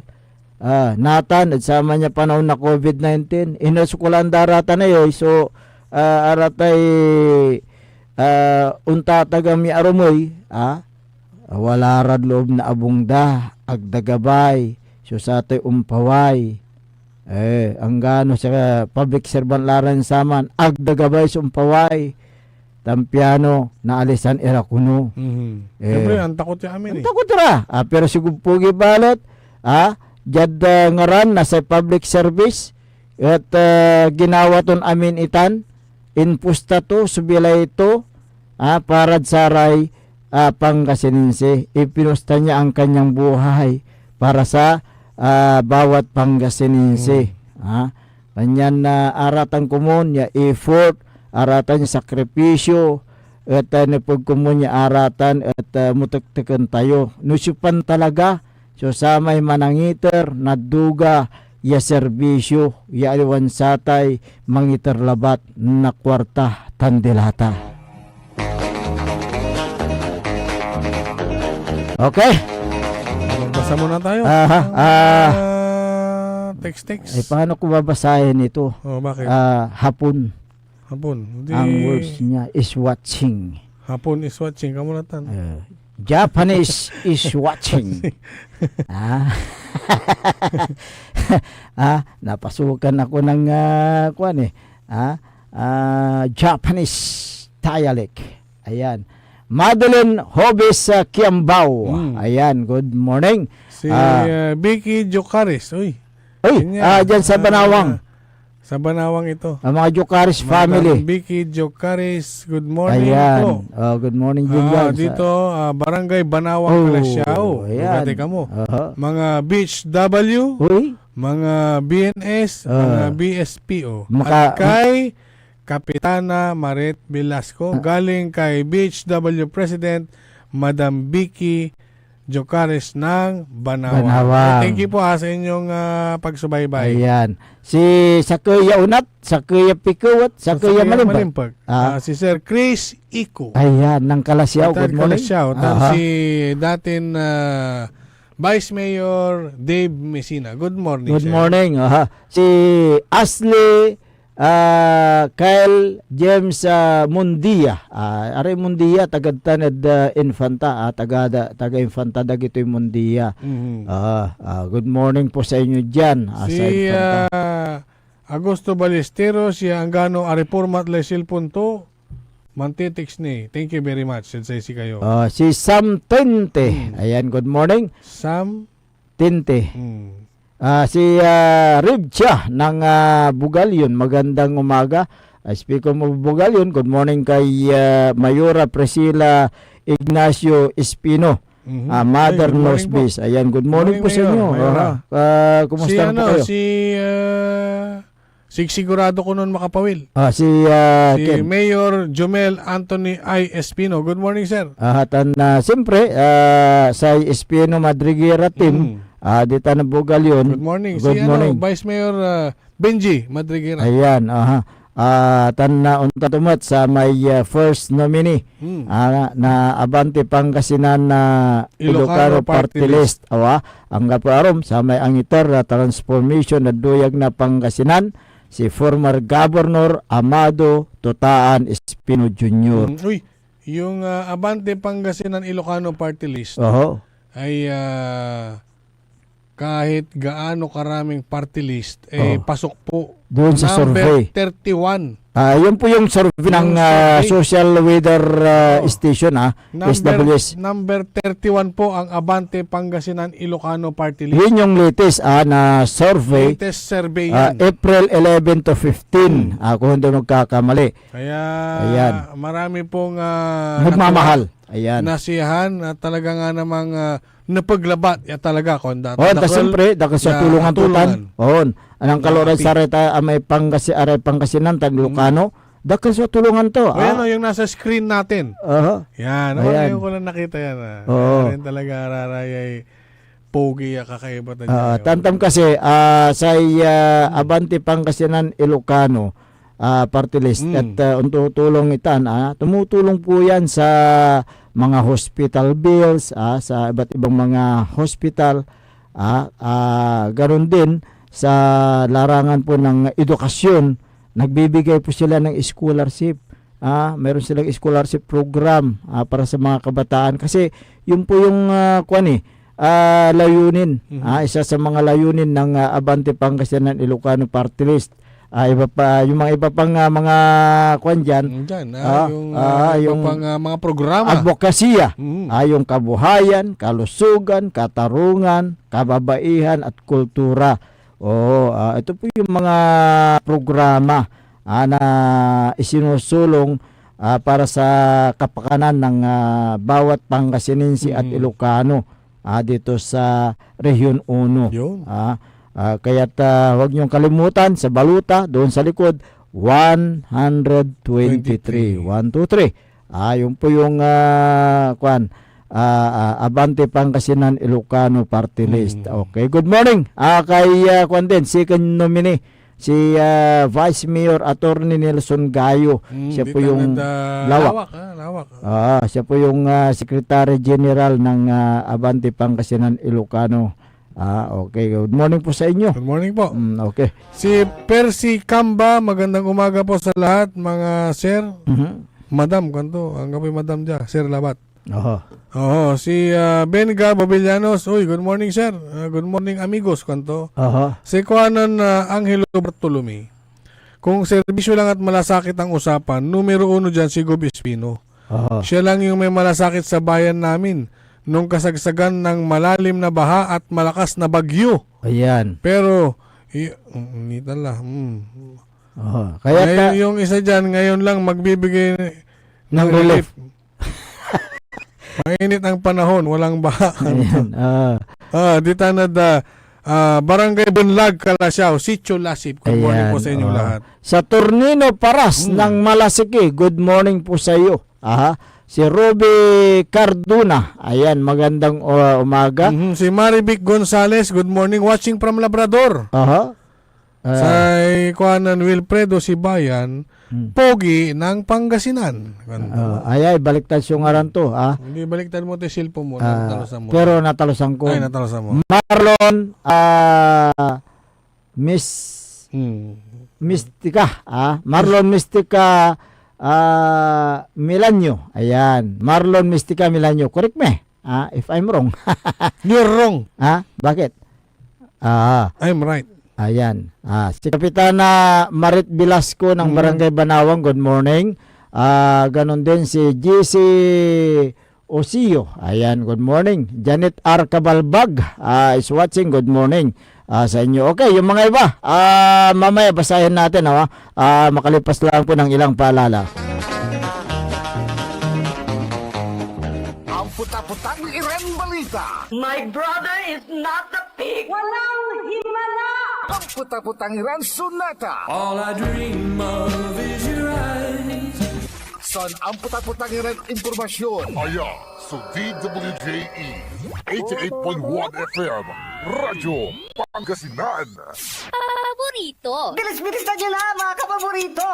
Nathan at sama niya panahon na COVID-19 inasukulan daratan na yoy so aratay unta tagami arumoy wala rad loob na abungda agdagabay so sa tay umpaway ang gano sa public servant laran saman agdagabay sa umpaway tampiano naalisan irakuno siyempre ang takot ya amin takot ra pero sigub pugi balot jad ngaran na sa public service at ginawaton amin itan inpusta to subilay ito parad saray Pangasininse ipinusta niya ang kanyang buhay para sa bawat Pangasininse kanyan na aratan kumon niya effort aratan niya sakripisyo at napagkumon niya aratan at mutuktukan tayo nusupan talaga so samay manangiter naduga ya serbisyo ya aliwan satay mangiter labat na kwarta tandilata. Okay. Basa muna tayo. Text. Paano ko babasahin ito? Bakit? Hapon. Di... Ang words niya is watching. Hapon is watching. Kamu natan. Japanese is watching. Napasukan ako ng Japanese dialect. Ayan. Madeline Hobes Kiambao. Ayan, good morning. Si Vicky Jocaris. Dyan sa Banawang. Sa Banawang ito. Ang mga Jocaris family. Vicky Jocaris, good morning. Ayan. Good morning din yan. Dito, Barangay Banawang, Calasiao. Ayan. Bugate ka mo. Mga Beach W, mga BNS, mga BSPO. At kay Kapitana Maret Velasco, galing kay Beach W President, Madam Vicky Jocares ng Banawa. Banawa. Thank you po sa inyong pagsubaybay. Ayan. Si Sakuya Unat, Sakuya Pikuwat, Sakuya Malimpag. Si Sir Chris Iko. Ayan, ng Kalasyaw. Good morning. Kalasyaw. Si datin Vice Mayor Dave Messina. Good morning, Good sir. morning. Si Ashley Kyle James Mundia. Are Mundia tagad-tanad Infanta, taga Infanta dagitoy Mundia. Good morning po sa inyo diyan. Sa Si Infanta. Agosto Balesteros, si Anggano Aripormat Lesil Punto. Mantitix ni. Thank you very much. Si kayo. Si Sam Tinte. Ayan, good morning. Sam Tinte. Si Ribcha ng Bugalyon, magandang umaga. Speaking of Bugalyon, good morning kay Mayora Priscilla Ignacio Espino, Mother Nose Base. Ayan, good morning po sa inyo. Kumusta po kayo? Sigurado ko nun makapawil. Si Ken. Mayor Jomel Anthony I. Espino. Good morning, sir. Siyempre, sa Espino Madriguera team, dito na Bugalyon. Good morning. Good morning. Vice Mayor Benji Madriguera. Ayan, unta tumat sa may first nominee na Abante Pangasinan na Ilocano Party List. Ang kaparom sa may angitar na transformation na duyag na Pangasinan, si former Governor Amado Tutaan Espino Jr. Yung Abante Pangasinan Ilocano Party List ay kahit gaano karaming party list, pasok po doon sa survey. 31. Yun po yung survey ng Social Weather Station, SWS. Number 31 po ang Abante Pangasinan Ilocano Party List. Yun yung latest na survey. Latest survey yan. April 11 to 15, kung hindi magkakamali. Kaya ayan, marami pong nagmamahal. Ayan. Nasiyahan at talaga nga namang napaglabat ya talaga kon data. Siyempre, dahil sa tulungan tutan. Anong kaloran sa reta may Pangasinan tag Ilocano, dahil sa tulungan to. Yung nasa screen natin. Yan, yung ko lang nakita yan. Yan talaga rarayay pogi kakaiba ta. Tantam kasi sa Abante Pangasinan Ilocano party list at tulong itan, tumutulong po yan sa mga hospital bills, sa iba't ibang mga hospital, ganoon din sa larangan po ng edukasyon. Nagbibigay po sila ng scholarship. Meron silang scholarship program para sa mga kabataan, kasi yun po yung layunin, isa sa mga layunin ng Abante Pangasinan Ilocano Party List. Iba pa yung mga iba pang mga kwan dyan, yung pang mga programa, advokasya, yung kabuhayan, kalusugan, katarungan, kababaihan at kultura. Ito po yung mga programa na isinusulong para sa kapakanan ng bawat Pangasinense at Ilocano dito sa Region 1. Kaya't huwag niyong kalimutan sa baluta doon sa likod 123 yung po yung Abante Pangasinan Ilocano Party List. Okay, good morning kay second nominee si Vice Mayor Attorney Nelson Gayo. Siya po yung lawak. Siya po yung Secretary General ng Abante Pangasinan Ilocano. Okay. Good morning po sa inyo. Good morning po. Okay. Si Percy Kamba, magandang umaga po sa lahat, mga sir. Madam, kanto. Ang kapoy madam dyan. Sir Labat. Si Benga Babillanos. Good morning, sir. Good morning, amigos, kanto. Si Kuanan Angelo Bartolome. Kung serbisyo lang at malasakit ang usapan, numero 1 dyan si Gob Espino. Siya lang yung may malasakit sa bayan namin nung kasagsagan ng malalim na baha at malakas na bagyo. Ayan. Pero, hindi tala. Kaya yung isa dyan, ngayon lang magbibigay ng relief. Mainit ang panahon, walang baha. Ayan. Dito na Barangay Bunlag, Kalasyaw, Sitio Lasip. Good morning po sa inyo lahat. Sa Tornino Paras ng Malasiki, good morning po sa iyo. Si Ruby Carduna. Ayan, magandang umaga. Si Marivic Gonzales, good morning, watching from Labrador. Aha. Sa Kuanan Wilfredo Sibayan, Pogi ng Pangasinan. Ay, baliktad yung ngaran to. Hindi, baliktad mo, silpo mo. Natalosan mo. Pero natalosan ko. Ay, natalosan mo. Marlon Mystica. Marlon Mystica Milanyo. Ayan. Marlon Mystica Milanyo. Correct me. If I'm wrong. You're wrong. Bakit? I'm right. Ayan. Si Kapitana Marit Velasco ng Barangay Banawang, good morning. Ganon din si GC Osio. Ayan, good morning. Janet R. Cabalbag is watching, good morning sa inyo. Okay, yung mga iba, mamaya basahin natin. Makalipas lang po ng ilang paalala. Ang puta-putang Iren Balita. My brother is not the pig. Walang himala. Ang puta-putang Iren Sunata. All I dream of is your eyes. Son, ang puta-putang Iren Impormasyon. Aya sa DWJE 88.1 FM Radyo Pangasinan. Paborito. Bilis-bilis na dyan na, mga kapaborito.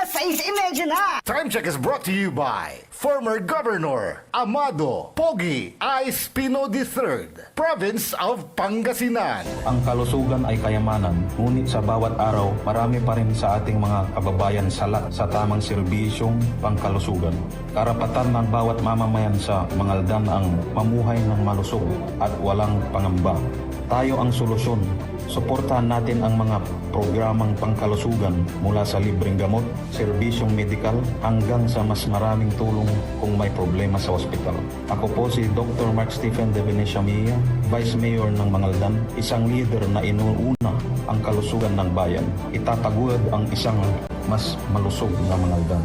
6:30 na. Time check is brought to you by former Governor Amado Pogi I. Espino III, Province of Pangasinan. Ang kalusugan ay kayamanan, ngunit sa bawat araw, marami pa rin sa ating mga kababayan salat sa tamang serbisyong pangkalusugan. Karapatan ng bawat mamamayan sa Mangaldan ang mamuhay ng malusog at walang pangamba. Tayo ang solusyon. Suportahan natin ang mga programang pangkalusugan mula sa libreng gamot, serbisyong medikal hanggang sa mas maraming tulong kung may problema sa ospital. Ako po si Dr. Mark Stephen de Venecia Mia, Vice Mayor ng Mangaldan, isang leader na inuuna ang kalusugan ng bayan. Itataguyod ang isang mas malusog na Mangaldan.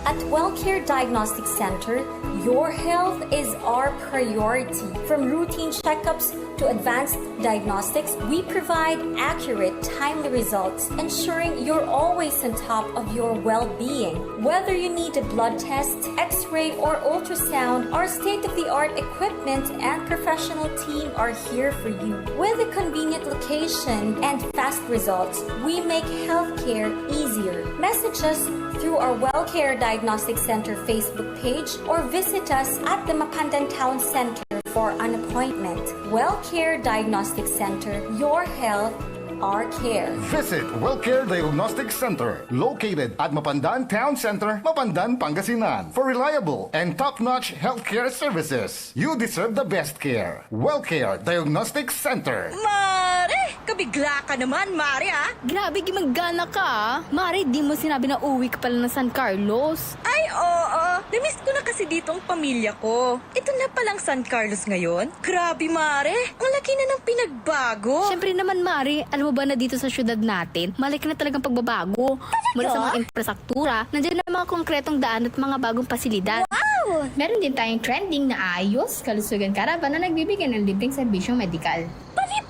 At WellCare Diagnostic Center, your health is our priority. From routine checkups to advanced diagnostics, we provide accurate, timely results, ensuring you're always on top of your well-being. Whether you need a blood test, x-ray, or ultrasound, our state-of-the-art equipment and professional team are here for you. With a convenient location and fast results, we make healthcare easier. Message us through our WellCare Diagnostic Center Facebook page or visit us at the Mapandan Town Center for an appointment. WellCare Diagnostic Center, your health, our care. Visit WellCare Diagnostic Center, located at Mapandan Town Center, Mapandan, Pangasinan. For reliable and top-notch healthcare services, you deserve the best care. WellCare Diagnostic Center. Mare! Kabigla ka naman, Mare, Grabe, gimaggana ka, Mare, di mo sinabi na uwi ka pala ng San Carlos. Ay, oo. Namiss ko na kasi dito ang pamilya ko. Ito na palang San Carlos ngayon. Grabe, Mare. Ang laki na ng pinagbago. Siyempre naman, Mare, alam mo ba na dito sa syudad natin, malaki na talagang pagbabago. Mula sa mga infrastruktura, nandiyan na mga konkretong daan at mga bagong pasilidad. Wow! Meron din tayong trending na ayos, kalusugan caravan na nagbibigay ng libreng serbisyong medikal.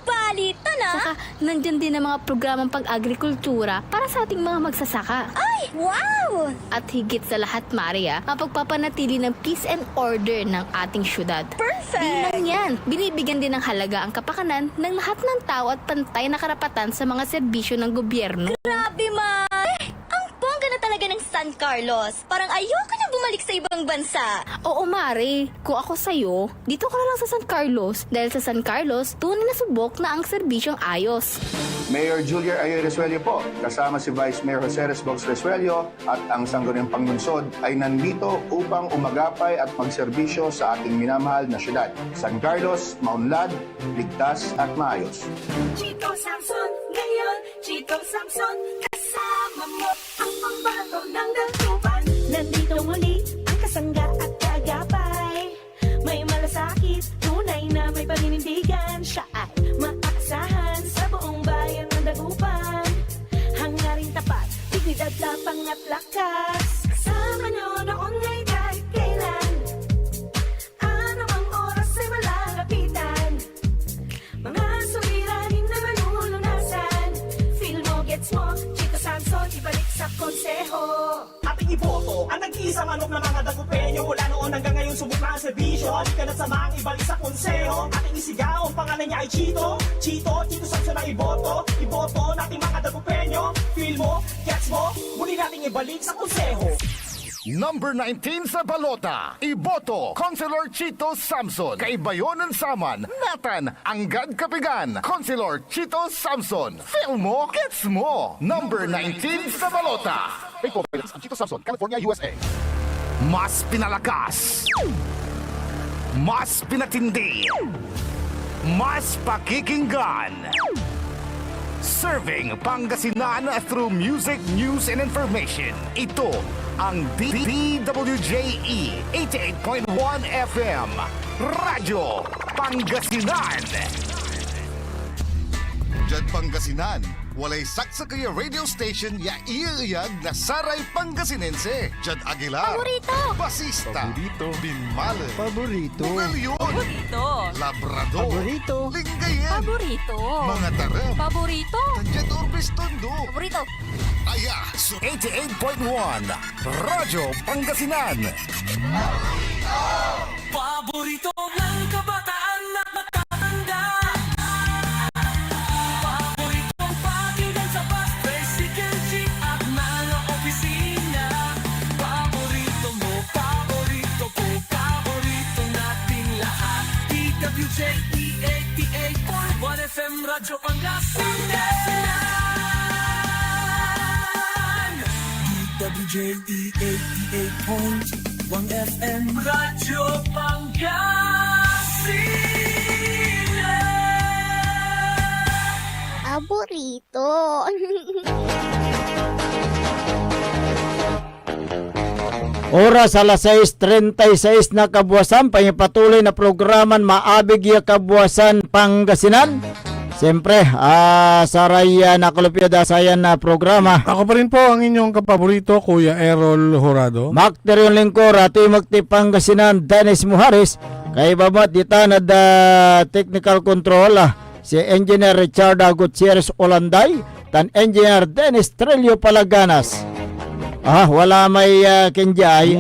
Balita na. Saka, nandyan din ang mga programang pag-agrikultura para sa ating mga magsasaka. Ay, wow! At higit sa lahat, Maria, ang pagpapanatili ng peace and order ng ating syudad. Perfect! Di lang yan, binibigyan din ng halaga ang kapakanan ng lahat ng tao at pantay na karapatan sa mga serbisyo ng gobyerno. Grabe, Mare! Ang bongga na talaga ng San Carlos. Parang ayoko na bumalik sa ibang bansa. Oo, Mare. Kung ako sa'yo, dito ka na lang sa San Carlos. Dahil sa San Carlos, tunay na subok na ang serbisyong ayos. Mayor Julia Ayoy Resuello po, kasama si Vice Mayor Jose Resbox Resuello at ang Sangguniang Panglungsod ay nandito upang umagapay at magserbisyo sa ating minamahal na syudad. San Carlos, maunlad, ligtas at maayos. Chico Samson, ngayon, Chico Samson, kasama mo ang pambato ng dalupan. Nandito muli ang kasangga at kagapay. May malasakit, tunay na may paninindigan. Siya ay maasahan sa buong bayan ng dagupan. Hangaring tapat, dignidad, tapang at lakas. Kasama nyo noon ngay kahit kailan. Ano ang oras ay malalapitan. Mga suliranin na malulunasan. Feel mo, gets mo, Chico Samson, ibalik sa konseho. Ating iboto ang nag-iisang manok ng mga dagupenyo mula noon Ngayon subok na ang serbisyo, halika na samaang ibalik sa konseho. Ating isigaw, ang pangalan niya ay Chito. Chito Samson ang iboto. Iboto nating mga dagupenyo. Feel mo, gets mo, muli nating ibalik sa konseho. Number 19 sa balota, iboto, Councilor Chito Samson. Kaibayonan Saman, Nathan, Anggad Kapigan, Councilor Chito Samson. Feel mo, gets mo. Number 19 sa balota. May confidence ang Chito Samson, California, USA. Mas pinalakas, mas pinatindi, mas pakikinggan. Serving Pangasinan through music, news, and information. Ito ang DWJE 88.1 FM Radyo Pangasinan. Diyan Pangasinan, walay saksa kaya radio station ya iiyag na saray Pangasinense. Diyan Aguilar, Paborito! Basista, Paborito. Binmale, Paborito. Bugalyon, Paborito! Labrador, Paborito. Lingayen, Paborito! mga tarap, Paborito! Tandiyan Orbis Tondo. Paborito! Aya, so 88.1 Radyo Pangasinan. Paborito ng kabataan at matatanda. Paboritong pagilan sa bus, tricycle, jeep at mga opisina. Paborito mo, paborito ko, paborito nating lahat. DWJE 88.1 FM Radyo Pangasinan. DWJE 88.1 FM Radyo Pangasinan. Paborito. Oras alas 6:36 na kabuwasan, pangipatuloy na programan Maabig ya Kabuwasan Pangasinan. Siyempre, saray nakalupyo da sayan na programa. Ako pa rin po ang inyong kapaborito, Kuya Errol Horado. Makterion Lingkor, Ati Magti Pangasinan, Dennis Muharis. Kay babat dita na da technical control, si Engineer Richard Gutierrez Olanday, tan Engineer Dennis Trillo Palaganas. Wala may kinjay,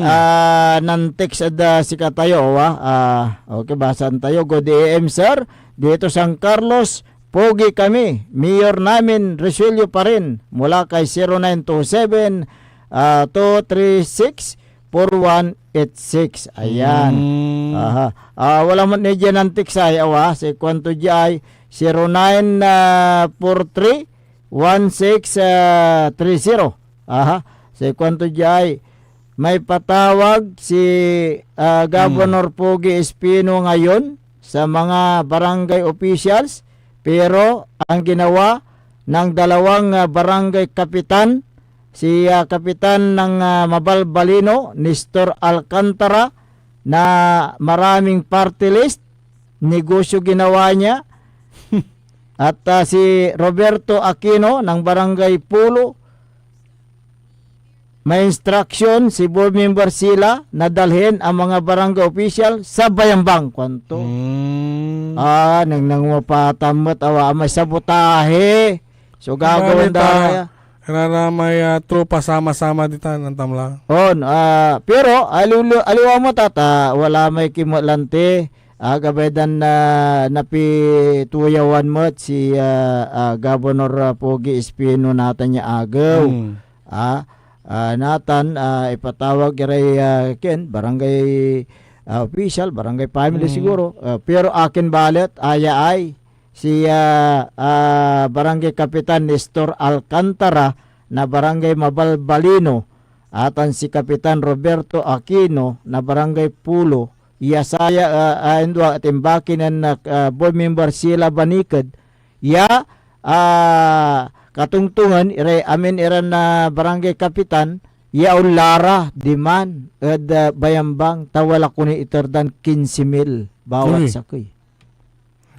nantex da si Katayo, okay, basan tayo. Good AM, sir. Dito San Carlos, pogi kami. Mayor namin, Resuelio pa rin. Mula kay 0927-236-4186. Ayan. Wala mo na dyan ang tiksay. Si Kwanto Jai, 0943-1630. Si Kwanto Jai, may patawag si Governor Pogi Espino ngayon sa mga barangay officials, pero ang ginawa ng dalawang barangay kapitan, si kapitan ng Mabalbalino, Nestor Alcantara, na maraming party list, negosyo ginawa niya, at si Roberto Aquino ng barangay Pulo, may instruction si board member sila na dalhin ang mga barangay official sa Bayambang. Kwanto? Nang mapatamot, may sabotahe. So gagawin dahil. Karena may tropa sama-sama dito ng tamla. Pero aliwa mo tata, wala may kimolante. Gabaydan na napituyawan mo si Governor Pogi Espino natin niya agaw. Natan ipatawag kay Ken barangay official, barangay family siguro, pero akin balet ay si barangay kapitan Nestor Alcantara na barangay Mabalbalino, atan si kapitan Roberto Aquino na barangay Pulo, saya indwa timbakin na board member sila banikad katungtungan amin iran na barangay kapitan Lara Diman ed Bayambang tawala ko ni itardan 15,000 bawat sakoy.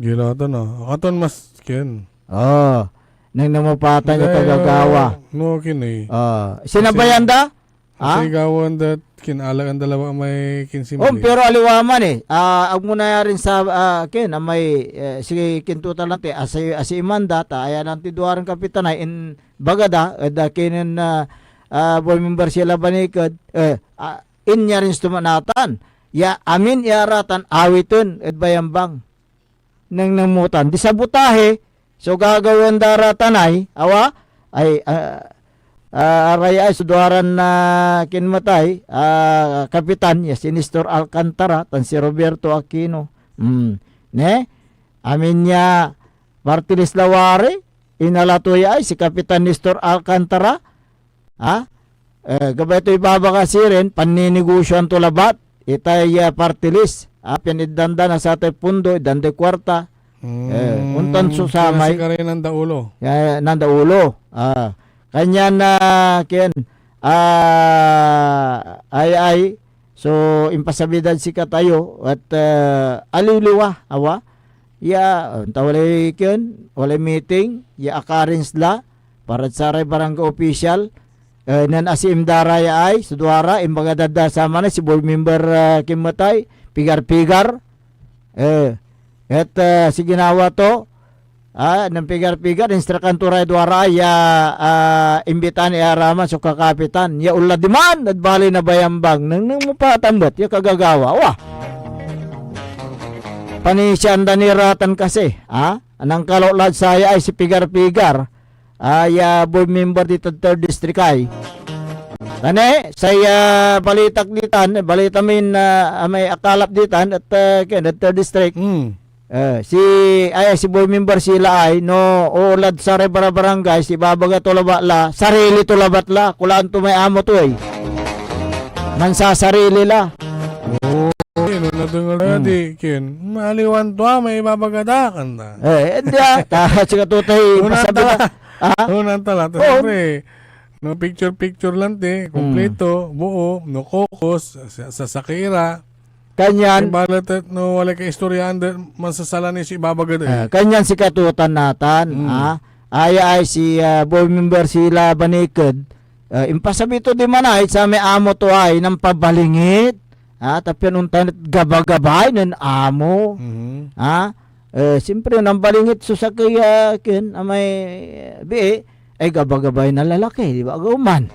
Gila to no. Katon mas ken. Nang namapatan yung tagagawa. No kini. Sinabayanda? Sigawan that kinalag ang dalawa may 15,000. Pero aliwaman ag muna rin sa may sige kintuta lang ti asi imanda ta ayan ang tiduaran kapitan ay in bagada da kinin board member sila banikad in niya rin stumanatan ya amin iaratan awiton at bayambang nang namutan di sabutahe so gagawin daratan ay awa ay araya ay suduharan na kinmatay kapitan ya si Nestor Alcantara tan si Roberto Aquino ne amin niya Martilis Laware inalatoy ay si Kapitan Nestor Alcantara gabay ito ibabakasi rin paninegosyoan to labat itay partilis pinidanda na sa atay pundo idande kwarta untan susamay kasi ng daulo nandaulo kanya na ken ay so impasabidad si katayo at aliliwa awa ya tawalay ken walay meeting ya akarin sila para sa barangay official nan asim daraya ay suduara imbaga dadda sama na si board member kimatay pigar-pigar et si ginawa to ng pigar-pigar instrukan turay duara ya imbitan iarama so kakapitan ya ulad diman at bali na bayambang nang mapatambot ya kagagawa wah panisyan daniratan kasi anang kalolad saya ay si pigar-pigar ya board member dito 3rd district ay tane saya balitak ditan balita min may akalap ditan at 3rd district si board member sila ay no ulad sa barangay si babaga tulabat la sarili tulabat la kulaan to may amo to ay mansa sarili la no nadungal di ken maliwan to may babagadakan na hindi ta siya tutay pasabita unan tala siyempre no picture lang kompleto buo no kokos sa sakira kanyan balat no wala ka istoryaan masasala ni si babagad kanyan si katutan natan ay si board member sila baniked impasabito di manay sa may amo to ay nang pabalingit tapi untan gabagabay ng amo siyempre nang balingit susakay ken amay bi ay gabagabay na lalaki di ba gauman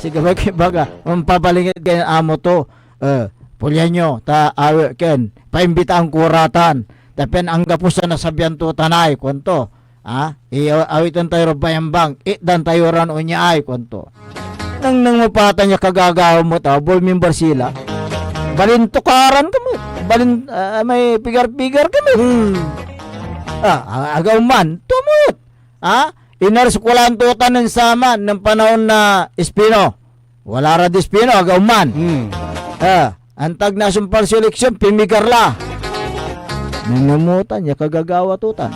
si gabay baga pabalingit ken amo to pulyan nyo ta awi ken paimbita ang kuratan tapen ang gapusan na sabyan to tanay kwento awitan tayo bayambang dan tayo ran unya ay kwento nang mapatan niya kagagaw mo ta board member sila balintukaran kami may pigar-pigar kami agaw man tumut inarsikulan tutan ng sama ng panahon na Espino wala ra di Espino agaw man antag na sumpal seleksyon pimigarla nangamutan niya kagagawa tutan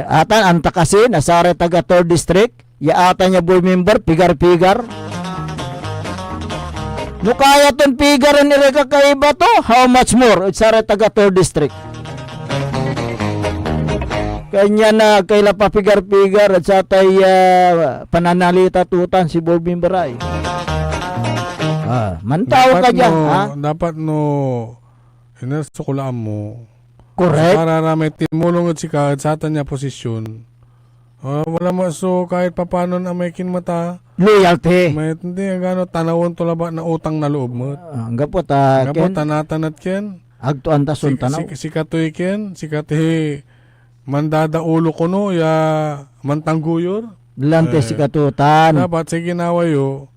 atan anta kasi nasare taga 3rd district yaatan niya board member pigar-pigar no kaya ton pigaran ni reka kaiba to how much more sare taga 3rd district kanya na kaila pa pigar-pigar at sa tay pananalita tutan si board member ay mantaw ka dyan dapat no inasukulaan mo correct para may timulong at sika at sa niya posisyon wala maso kahit papano na may kinmata loyalty may hindi gano tanawon to laba na utang na loob mo gapot tanatanat ken agtuan ta sun tanaw si katoy ken si kati mandada ulo ko no ya mantangguyor lante si katutan dapat sa ginawa yo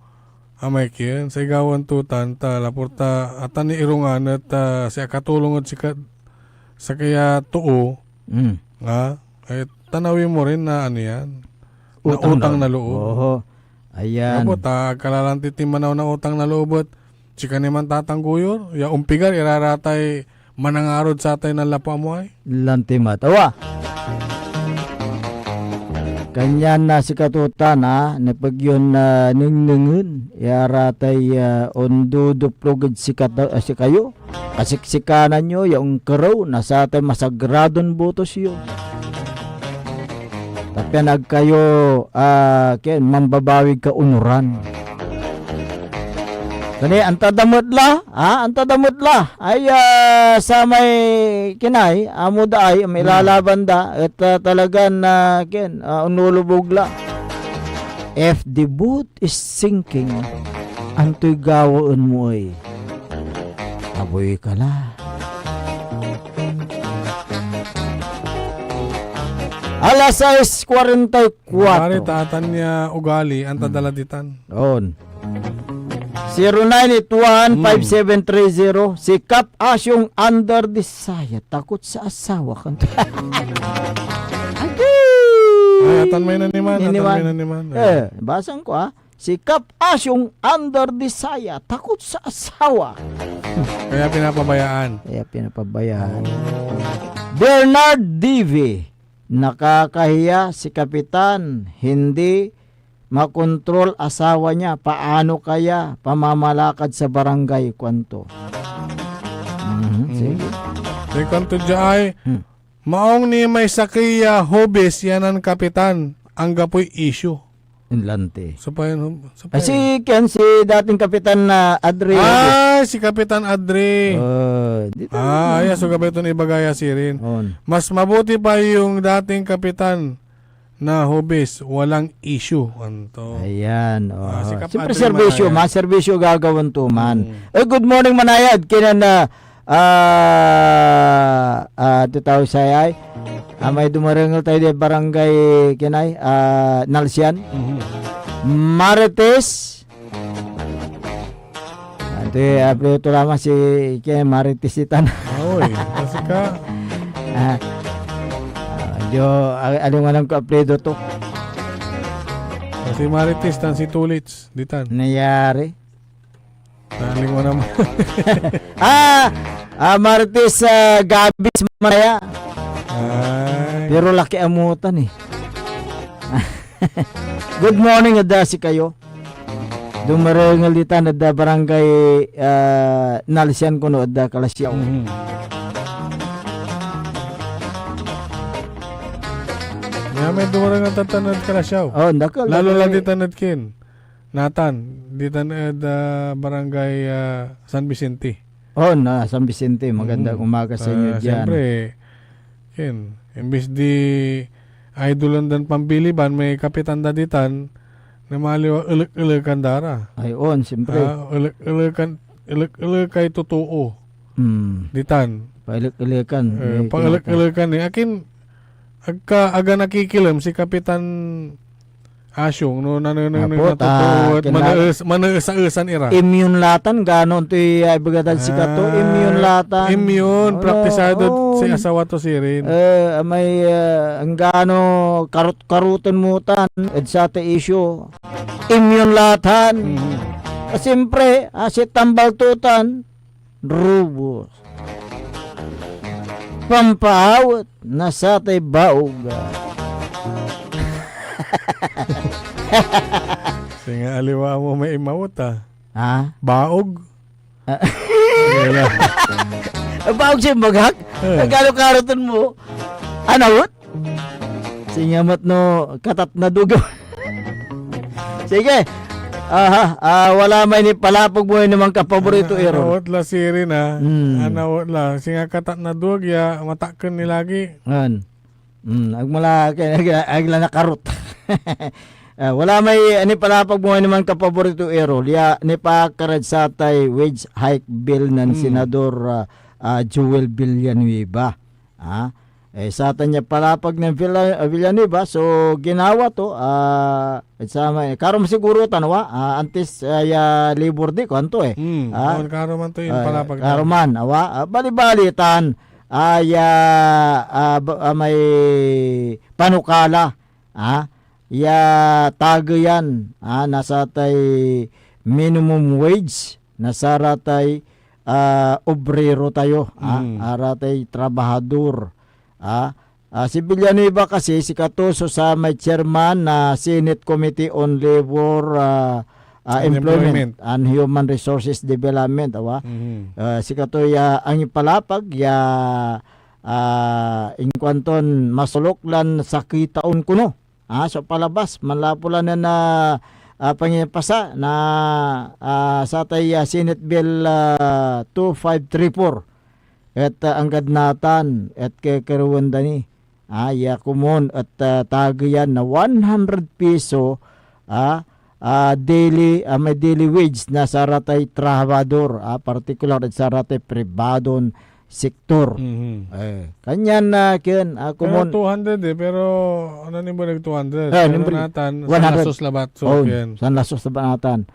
amay ken sa gawan tutan ta laporta atan ni irungan at sa katulong at sa kaya tuo ay tanawin mo rin na ano yan na utang na loob ayan kapot kalalanti timanaw na utang na loob at sika naman tatangguyor ya umpigar iraratay manangarod sa atay ng lapa mo ay lanti matawa kanyan na si katutan napag yun nungnungun yaratay onduduplogad si kayo kasiksikanan nyo yung karaw nasa atay masagradon butos yun tapi nagkayo mambabawig ka unuran kani antadamutla ay sa may kinay amuda ay may lalaban da at talagan na unulubog la If the boat is sinking, ang tuy gawaan mo ay aboy ka la. Alas 6:44. Pare, tatan niya ugali, ang tadaladitan. On. 0981-5730. Si Kap Asyong under the saya. Takot sa asawa kan. Ay, atan may naniman, atan may naniman. Basang ko Si Kap Asyong under the saya. Takot sa asawa. Kaya pinapabayaan. Bernard Divi. Nakakahiya si Kapitan. Hindi makontrol asawa niya. Paano kaya pamamalakad sa barangay kwanto? Sige. Si kwanto dya ay, maong ni may sakiya hobes yan ang kapitan. Ang gapoy issue. Inlante. So pa yun. Si Ken, si dating Kapitan na Adre. Si Kapitan Adre. Ayan, so gabi ito na ibagaya si Rin. Mas mabuti pa yung dating Kapitan na hobes, walang issue. Anto. Ayan. Siyempre serbisyo, serbisyo gagawin to man. Good morning Manayad. Kina na tutaw sayay. May dumarangal tayo di barangay kinay Nalsian. Marites. Ante ito lamang si kinay Marites itan. Oy, kasi ka. Alingan ko apledo to. Si Marites tan si Tulits ditan. Nayari. Alingan naman. Marites Gabis Maya. Pero laki amutan eh. Good morning adasi kayo. Dumarengal dita na barangay Nalsian kuno adda Kalasyaw. May dumarengal tatanad Kalasyaw. Ndakal. Lalo lang dita nadkin. Natan, dita na barangay San Vicente. Na San Vicente. Magandang umaga sa inyo dyan. Siyempre, imbis di idolan dan pambiliban, may kapitan daditan na maliwa ulek-ulekan dara. Siyempre. Ulek-ulekay totoo. Ditan. Pailek-ulekan. Pailek-ulekan ni akin aga nakikilam si Kapitan Asyong no natutuwa at manaesan ira. Immune latan ganon to ibagadan si kato immune latan. Immune praktisado si asawa to si Rin. May ang gano karutan mutan ed sa te issue. Immune latan. Siyempre si tambal tutan rubos. Pampaawat na sa te baog. Singa aliwa mo may imawot Baog? Baog siya magak? Nagkalo-karotan mo. Anawot? Singamat no katat na dugo. Sige. Wala may ni palapag mo naman kapaborito ero. Anawot la siri na. Anawot la. Singa katat na dug ya matakan ni lagi. Agmula agla na karot. Wala may ani palapag mo naman kapaborito ero. Liya ni pa karad sa tay wage hike bill ng Senador Joel Villanueva. Sa tanya palapag ng Villanueva, so ginawa to sama karon siguro tanwa antes labor day kanto karon man to yung palapag. Karon man bali-balitan may panukala tagayan nasa tay minimum wage nasa ratay obrero tayo aratay trabahador. Si Villanueva kasi si Katuso sa may chairman na Senate Committee on Labor Employment and Human Resources Development si Katuya ang ipalapag inkwanton masuloklan sa kitaon kuno so palabas manlapulan na pangipasa na sa tay Senate Bill 2534 at ang gadnatan at kekaruan dani kumon at tagayan na 100 piso may daily wage na sa ratay trabador, particular sa ratay pribadon sektor. Kanyan na ken Pero 200 pero ano ni ba nag 200? Natan 100. sa lasos labat sa lasos labat natan.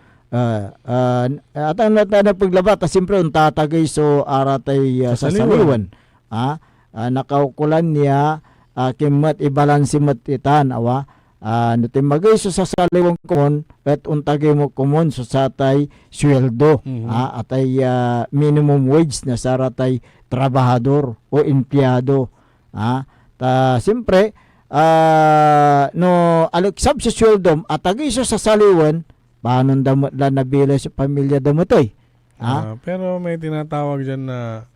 Atang natan na paglabat siyempre tatagay so aratay sa saliwan. Nakaukulan niya kimat ibalansi matitan awa natimagay so sa saliwang kumon at untagay mo kumon so satay sweldo atay minimum wage na saratay trabahador o empleyado siyempre no aliksab sa sweldo atagay so sa saliwan paano damot la nabila sa pamilya damotoy pero may tinatawag dyan na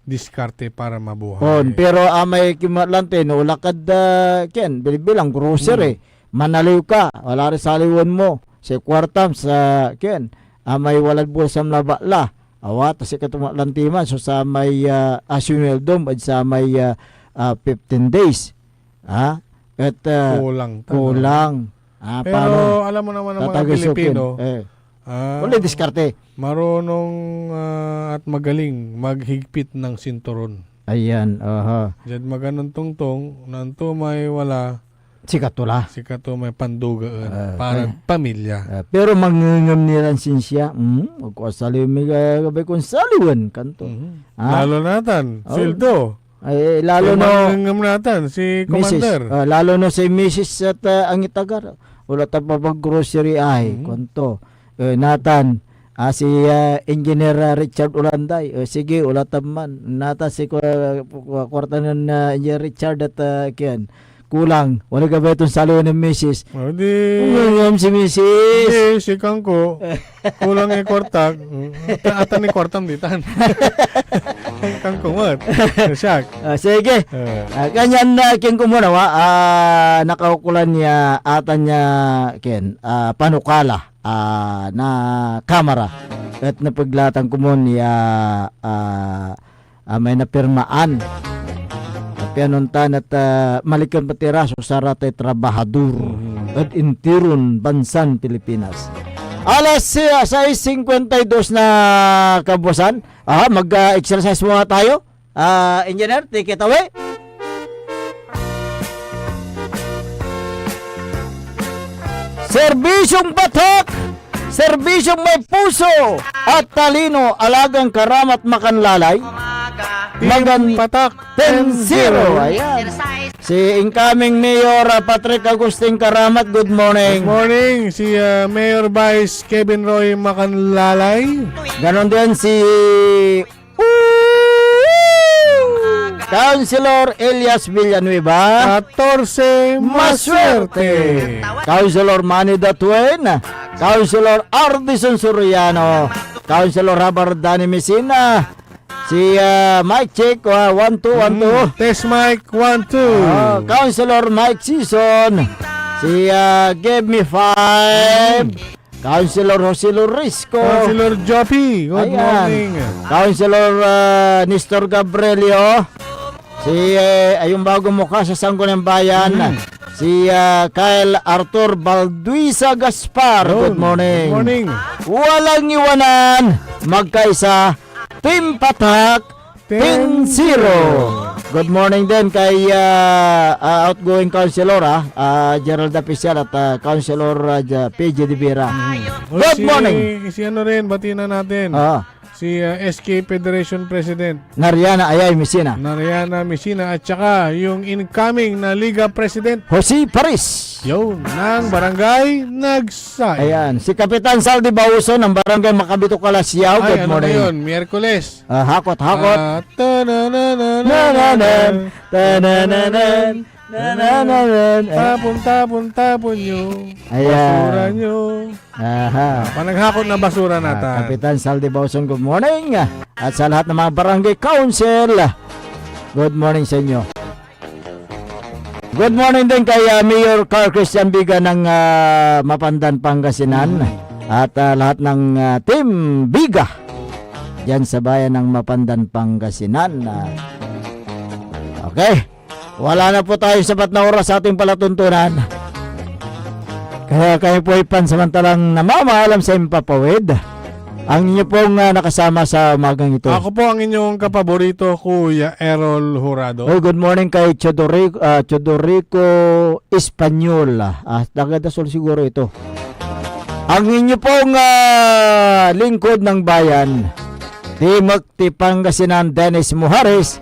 diskarte para mabuhay. Pero may kimatlante no lakad ken bilang grocery manaliw ka wala rin saliwan mo sa kwartam sa ken may walad bulsam labala awat sa katumatlantiman so sa may asyuneldom at sa may 15 days at kulang pero alam mo naman ng mga Pilipino wala diskarte marunong at magaling maghigpit ng sinturon. Ayan, Diyan maganon tungtong, nanto may wala. Sikatula. Sikato may pandugaan para pamilya. Pero mangingam nilang sinsya, magkasali may gabay kong saliwan kanto. Lalo natan, Sildo. Ay, lalo no. Mangingam natan, si Commander. Lalo no si Mrs. at ang itagar. Wala tapapag grocery ay, kanto. Natan, si Engineer Richard Ulanday. Sige, ulatam man. Nata si kwarta ng Engineer Richard at kiyan. Kulang. Wala ka ba itong salo ng Mrs.? Si Mrs. Si Kangko. Kulang yung kwarta. Atan ni kwartam ditan. Kangko mat. Siyak. Sige. Ganyan na kin ko muna nakaukulan niya atan niya ken panukala na kamera at napaglatang ko mo niya may napirmaan pianontan at malikan patiraso sa ratay trabahador at intiron bansan Pilipinas. Alas 6:52 na kabusan. Mag-exercise muna tayo. Engineer, take it away. Serbisyong batok, serbisyong may puso at talino, alagang karamat makanlalay. Magan patak 10-0. Ayan. Si incoming Mayor Patrick Agustin Karamat, good morning. Good morning. Si Mayor Vice Kevin Roy Makanlalay. Ganon din si Councilor Elias Villanueva. 14 maswerte. Councilor Manny Datuen. Councilor Ardison Soriano. Councilor Robert Dani Messina. Si Mike Check 1-2. Test Mike 1-2. Councilor Mike Season. Si Give Me 5. Councilor Jose Lorisco. Councilor Joppy. Good morning. Councilor Nestor Gabrielio. Si ayong bagong mukha sa Sangguniang Bayan. Si Kyle Arthur Balduisa Gaspar. Good morning. Good morning. Walang iwanan. Magkaisa. Team Patak 10-0. Good morning din kay outgoing councilor Gerald Apicial at councilor PJ De Vera. Good morning. Si ano rin, batina natin. Si SK Federation President Nariana Ayay Messina. Nariana Messina at saka yung incoming na Liga President Jose Paris. Yun, ng Barangay Nagsay. Ayan, si Kapitan Saldi Bauso ng Barangay Makabito Kalasiaw. Good morning. Ano yun? Miyerkules. Hakot. Tapon nyo. Basura nyo. Panaghakot na basura natin. Kapitan Saldi Bauson, good morning. At sa lahat ng mga barangay council, good morning sa inyo. Good morning din kay Mayor Carl Christian Biga ng Mapandan, Pangasinan. At lahat ng Team Biga dyan sa bayan ng Mapandan, Pangasinan. Okay. Wala na po tayo sapat na oras sa ating palatuntunan. Kaya kayo po ay pansamantalang namamaalam sa impapawid. Ang inyo pong nakasama sa umagang ito. Ako po ang inyong kapaborito, Kuya Errol Jurado. Oh, good morning kay Chodorico Espanyol. Taga-Dasol siguro ito. Ang inyo pong lingkod ng bayan, Timothy Pangasinan Dennis Mujares.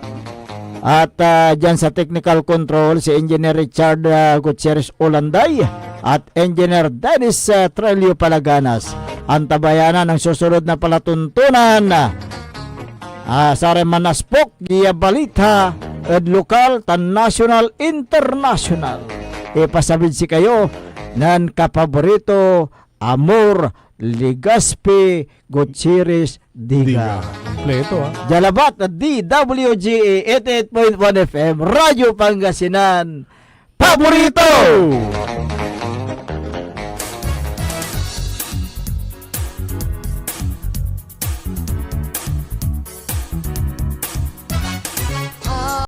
At dyan sa technical control, si Engineer Richard Gutierrez Olanday at Engineer Dennis Trelio Palaganas. Ang tabayanan ng susunod na palatuntunan sa Remanaspok, Gia Balita, ed lokal, tan national, international. Ipasabid si kayo ng kapaborito Amor Ligaspi Gutierrez Diga. Kompleto Jalabat at DWGA 88.1 FM, Radyo Pangasinan, paborito!